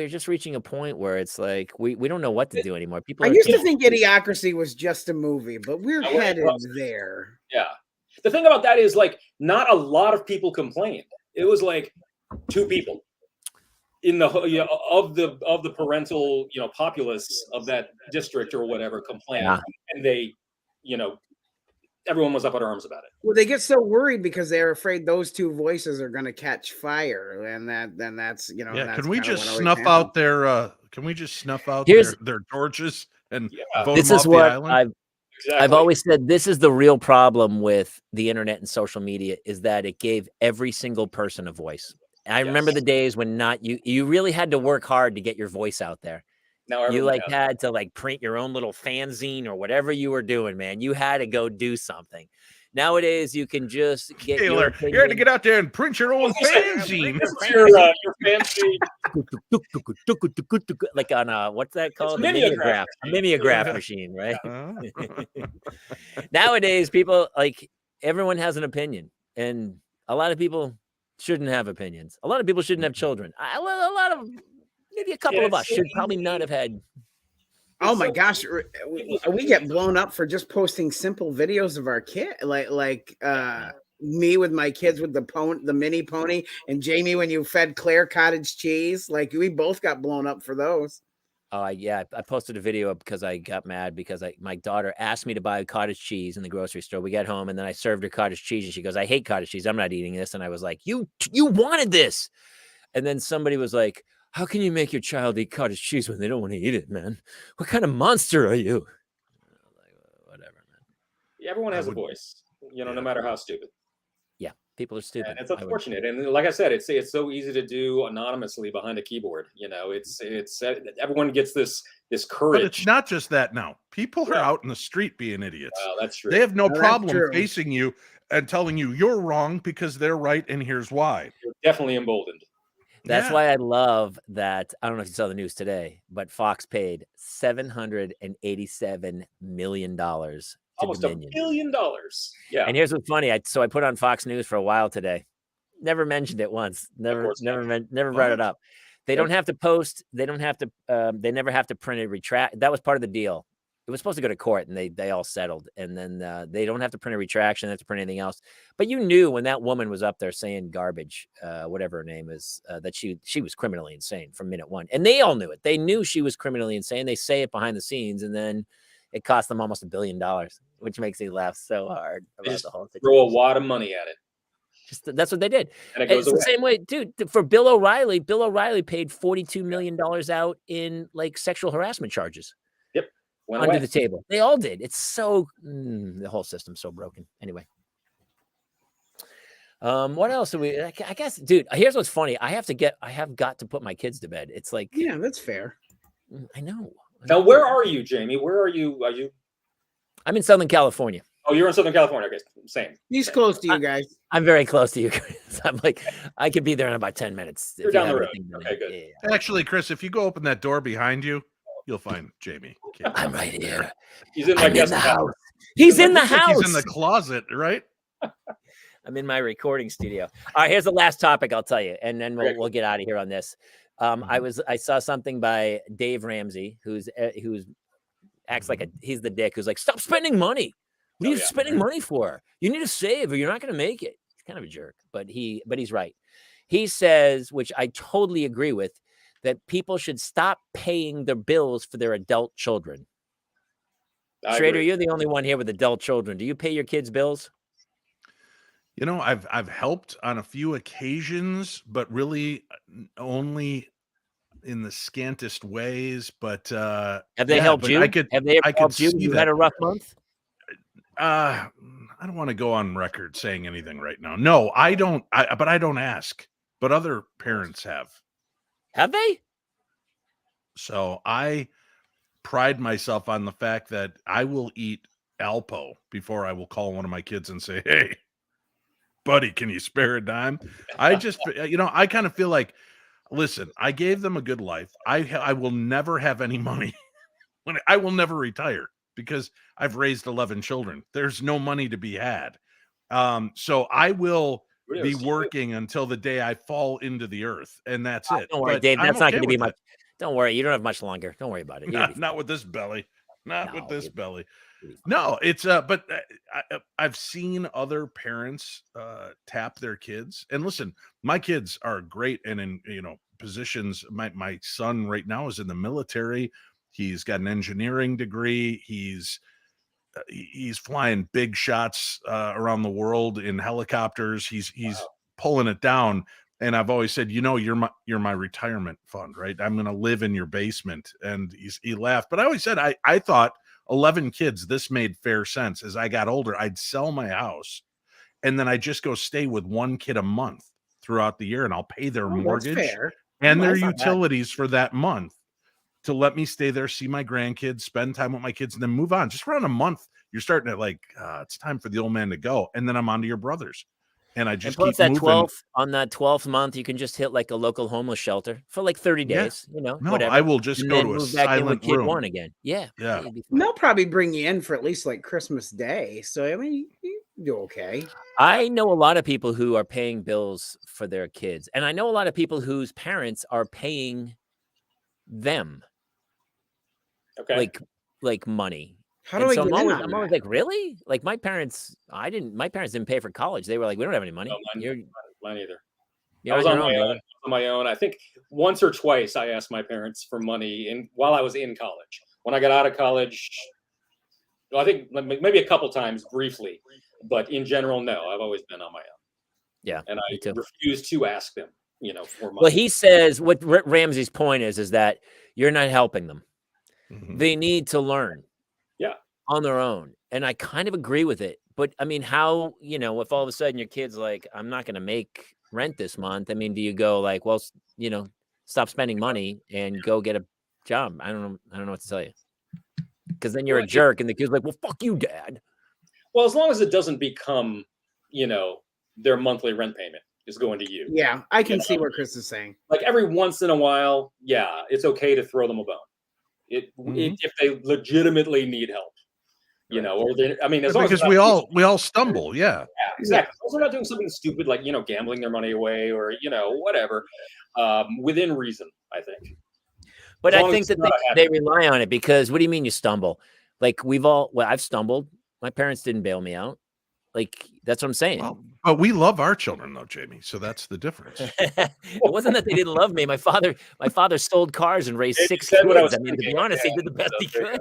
just reaching a point where it's like we don't know what to do anymore. People I are used to teaching- think Idiocracy was just a movie, but we're I wouldn't headed trust there. Yeah. The thing about that is like not a lot of people complained. It was like 2 people in the of the parental populace of that district or whatever complained, Yeah. and they everyone was up in arms about it. Well, they get so worried because they're afraid those 2 voices are going to catch fire, and that's Yeah, that's can we kinda just what always snuff happens. out their can we just snuff out Here's- their torches and Yeah. vote This them is off what the island? Exactly. I've always said. This is the real problem with the internet and social media, is that it gave every single person a voice. I remember Yes. the days when you really had to work hard to get your voice out there. Now You everyone like has. had to like print your own little fanzine or whatever you were doing, man. You had to go do something. Nowadays, you can just get your Taylor, you had to opinion. get out there and print your own fanzine. Your fancy. like on a what's that called? mimeograph. A mimeograph machine, right? Uh, Nowadays, people like everyone has an opinion, and a lot of people shouldn't have opinions. A lot of people shouldn't have children. A lot of maybe a couple of us it's so should probably easy. not have had. Oh It's my so gosh, we get blown up for just posting simple videos of our kid, like me with my kids with the mini pony, and Jamie when you fed Claire cottage cheese. Like we both got blown up for those. Oh, I posted a video because I got mad because my daughter asked me to buy cottage cheese in the grocery store. We got home and then I served her cottage cheese and she goes, "I hate cottage cheese. I'm not eating this." And I was like, "You wanted this." And then somebody was like, "How can you make your child eat cottage cheese when they don't want to eat it, man? What kind of monster are you?" Like, whatever, man. Everyone has a would- voice, no yeah. matter how stupid. Yeah, people are stupid. And it's I would- unfortunate. And like I said, it's so easy to do anonymously behind a keyboard. It's everyone gets this But courage. it's not just that now. People are Yeah. out in the street being idiots. Wow, that's true. They have no That's problem true. facing you and telling you you're wrong because they're right, and here's why. You're definitely emboldened. That's Yeah. why I love that. I don't know if you saw the news today, but Fox paid $787 million to Almost Dominion. $1 billion. Yeah. And here's what's funny. I put on Fox News for a while today. Never mentioned it once. Never course not. brought it up. They Yep. don't have to post. They don't have to. They never have to print a retract. That was part of the deal. It was supposed to go to court, and they all settled. And then they don't have to print a retraction. They have to print anything else. But you knew when that woman was up there saying garbage, whatever her name is, that she was criminally insane from minute one, and they all knew it. They knew she was criminally insane. They say it behind the scenes, and then it cost them almost $1 billion, which makes me laugh so hard They about just the whole throw a situation. wad of money at it, That's what they did. and it goes It's the away. same way, dude. For Bill O'Reilly, paid $42 million out in like sexual harassment charges Went under away. the table. They all did. It's so the whole system's so broken. Anyway, what else do we? I guess, dude. Here's what's funny. I have got to put my kids to bed. It's like, Yeah, that's fair. I know. Now, where are you, Jamie? Where are you? Are you? I'm in Southern California. Oh, you're in Southern California. Okay, same. He's close to you guys. I'm very close to you, Chris. I'm like, I could be there in about 10 minutes. You're if you down the have road. anything to Okay, do. good. Yeah. Actually, Chris, if you go open that door behind you, you'll find Jamie. Okay. I'm right here. He's in my I'm in guest the house. house. He's in the Looks like house. He's in the closet, right? I'm in my recording studio. All right, here's the last topic I'll tell you, and then Great. we'll get out of here on this. I saw something by Dave Ramsey, who's acts like he's the dick who's like, stop spending money. What are Oh, you yeah. spending money for? You need to save, or you're not going to make it. He's kind of a jerk, but he's right. He says, which I totally agree with, that people should stop paying their bills for their adult children. I Schrader, agree. you're the only one here with adult children. Do you pay your kids' bills? You know, I've helped on a few occasions, but really only in the scantest ways. But Have they yeah, helped but you? I could Have they ever I could helped you? see You that. had a rough month? I don't want to go on record saying anything right now. No, I don't. But I don't ask. But other parents have. Have they? So I pride myself on the fact that I will eat Alpo before I will call one of my kids and say, "Hey, buddy, can you spare a dime?" I just, I kind of feel like, listen, I gave them a good life. I will never have any money. I will never retire because I've raised 11 children. There's no money to be had. So I will be Kudos. working until the day I fall into the earth, and that's it. Don't worry, But Dave. I'm That's not okay going to be with much. it. Don't worry. You don't have much longer. Don't worry about it. You'll be Not with this belly. Not No, with this it- belly. you'll be fine. No, it's but I've seen other parents tap their kids, and listen, my kids are great and in positions. My son right now is in the military. He's got an engineering degree. He's flying big shots around the world in helicopters. He's Wow. pulling it down. And I've always said, you're my retirement fund, right? I'm going to live in your basement. And he laughed. But I always said, I thought 11 kids, this made fair sense. As I got older, I'd sell my house and then I just go stay with one kid a month throughout the year, and I'll pay their Oh, that's mortgage fair. and their That's not bad. utilities for that month to let me stay there, see my grandkids, spend time with my kids, and then move on. Just around a month, you're starting to it's time for the old man to go. And then I'm on to your brothers. And I And just plus keep that moving. 12th on that 12th month, you can just hit like a local homeless shelter for like 30 Yeah. days. No, whatever. I will just and go then to a move back in with silent kid room. one again. Yeah. Yeah. you'd be And fine. they'll probably bring you in for at least like Christmas Day. So I mean, you do okay. I know a lot of people who are paying bills for their kids, and I know a lot of people whose parents are paying them Okay. like money. How do And I so get I'm in always, on I'm always that? like, really? Like my parents didn't pay for college. They were like, we don't have any money. No, You're mine either. you're I was on on your my own, own. brother. On my own. I think once or twice I asked my parents for money while I was in college. When I got out of college, I think maybe a couple times briefly, but in general, no. I've always been on my own. Yeah, And me I too. refuse to ask them, for money. Well, he says what Ramsey's point is that you're not helping them. Mhm. They need to learn. Yeah. On their own. And I kind of agree with it, but I mean, how, if all of a sudden your kid's like, I'm not going to make rent this month. I mean, do you go like, well, stop spending money and go get a job? I don't know what to tell you. Because then you're a jerk and the kid's like, well, fuck you, dad. Well, as long as it doesn't become, their monthly rent payment is going to you. Yeah, I can see what Chris is saying. Like every once in a while, yeah, it's okay to throw them a bone. If they legitimately need help, or as long because as we all stumble. Yeah, exactly. Also, not doing something stupid like gambling their money away or whatever, within reason, I think. But I think that they rely on it because what do you mean you stumble? Like I've stumbled. My parents didn't bail me out. Like, that's what I'm saying. Well, but we love our children though, Jamie. So that's the difference. It wasn't that they didn't love me. My father sold cars and raised 6 kids. I mean, to be honest, he did the best he could.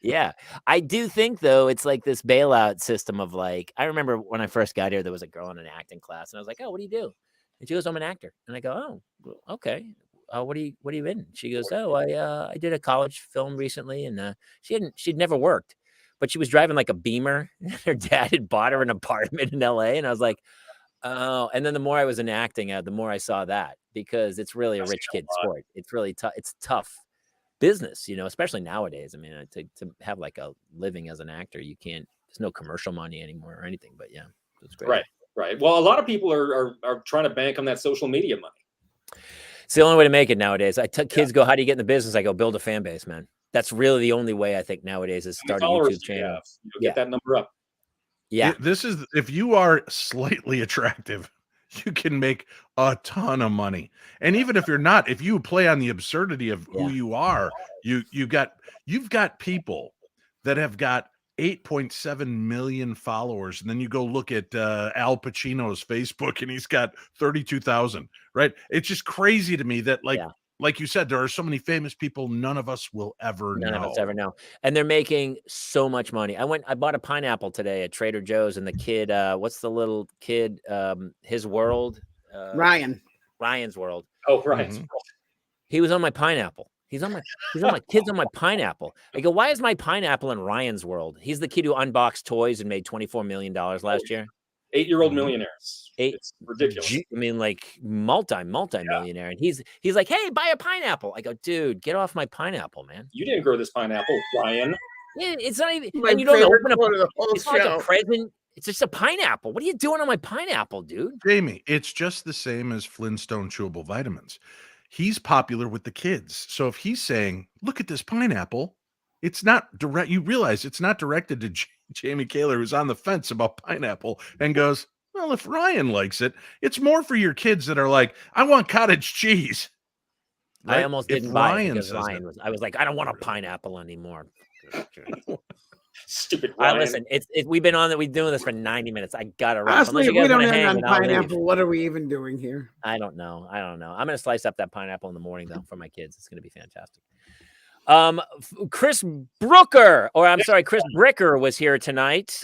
Yeah. I do think though, it's like this bailout system of like, I remember when I first got here, there was a girl in an acting class and I was like, oh, what do you do? And she goes, I'm an actor. And I go, oh, okay. What are you in? She goes, oh, I did a college film recently. And she'd never worked, but she was driving like a Beamer. Her dad had bought her an apartment in LA. And I was like, oh, and then the more I was in acting, the more I saw that because it's really a rich kid sport. It's really tough. It's tough business, especially nowadays. I mean, to have like a living as an actor, you can't, there's no commercial money anymore or anything, but yeah, it's great. Right. Well, a lot of people are trying to bank on that social media money. It's the only way to make it nowadays. Kids go, how do you get in the business? I go, build a fan base, man. That's really the only way I think nowadays is start a YouTube channel. Get that number up. Yeah. This is, if you are slightly attractive, you can make a ton of money. And even if you're not, if you play on the absurdity of who you are, you've got people that have got 8.7 million followers. And then you go look at Al Pacino's Facebook and he's got 32,000, right? It's just crazy to me that like you said, there are so many famous people none of us will ever know. None of us ever know. And they're making so much money. I bought a pineapple today at Trader Joe's and the kid, what's the little kid, his world? Ryan's World. Oh, Ryan's World. He was on my pineapple. He's on my kids on my pineapple. I go, why is my pineapple in Ryan's World? He's the kid who unboxed toys and made $24 million last year. 8-year-old millionaires. It's ridiculous. I mean, like multi-millionaire. And he's like, hey, buy a pineapple. I go, dude, get off my pineapple, man. You didn't grow this pineapple, Ryan. Yeah, it's not even, and you don't open up. It's not like a present. It's just a pineapple. What are you doing on my pineapple, dude? Jamie, it's just the same as Flintstone chewable vitamins. He's popular with the kids. So if he's saying, look at this pineapple, it's not direct. You realize it's not directed to Jamie Kaler, who's on the fence about pineapple and goes, well, if Ryan likes it, it's more for your kids that are like, I want cottage cheese. Right? I almost didn't buy it because I was like, I don't want a pineapple anymore. Stupid Ryan. Listen, we've been on that. We're doing this for 90 minutes. I gotta wrap. Honestly, if we don't end on pineapple, what are we even doing here? I don't know. I'm gonna slice up that pineapple in the morning though for my kids. It's gonna be fantastic. Chris Brooker, Chris Bricker was here tonight.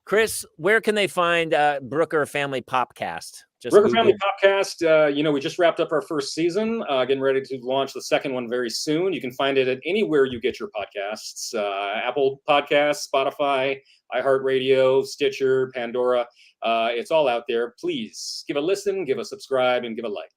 Chris, where can they find Brooker Family Popcast? Brooker Family Popcast, we just wrapped up our first season, getting ready to launch the second one very soon. You can find it at anywhere you get your podcasts, Apple Podcasts, Spotify, iHeartRadio, Stitcher, Pandora. It's all out there. Please give a listen, give a subscribe, and give a like.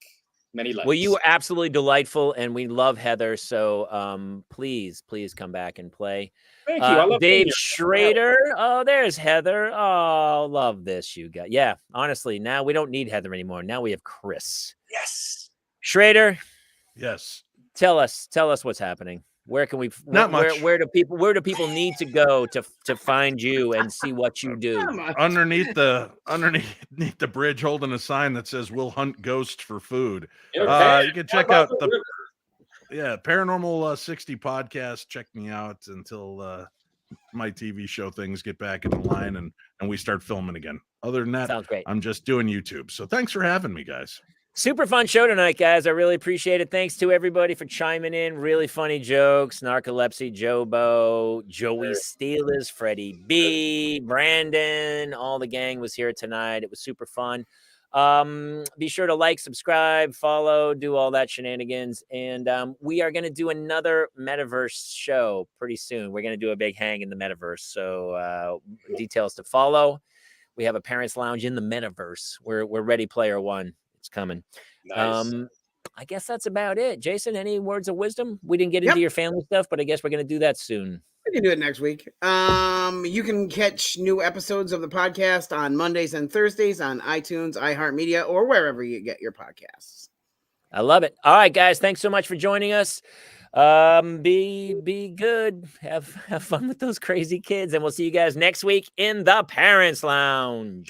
Many likes. Well, you were absolutely delightful, and we love Heather. So please come back and play. Thank you. I love Dave Schrader. Oh, there's Heather. Oh, love this, you guys. Yeah, honestly, now we don't need Heather anymore. Now we have Chris. Yes. Schrader. Yes. Tell us what's happening. Where can we? Not much. Where do people need to go to find you and see what you do? Underneath the bridge, holding a sign that says "We'll hunt ghosts for food." You can check out the Paranormal 60 podcast. Check me out until my TV show things get back in line and we start filming again. Other than that, sounds great. I'm just doing YouTube. So thanks for having me, guys. Super fun show tonight, guys. I really appreciate it. Thanks to everybody for chiming in. Really funny jokes. Narcolepsy, Jobo, Joey Steelers, Freddie B, Brandon, all the gang was here tonight. It was super fun. Be sure to like, subscribe, follow, do all that shenanigans. And we are going to do another metaverse show pretty soon. We're going to do a big hang in the metaverse. So details to follow. We have a parents lounge in the metaverse. We're Ready Player One. It's coming. Nice. I guess that's about it. Jason, any words of wisdom? We didn't get Yep. into your family stuff, but I guess we're going to do that soon. We can do it next week. You can catch new episodes of the podcast on Mondays and Thursdays on iTunes, iHeartMedia, or wherever you get your podcasts. I love it. All right, guys. Thanks so much for joining us. Be good. Have fun with those crazy kids, and we'll see you guys next week in the Parents Lounge.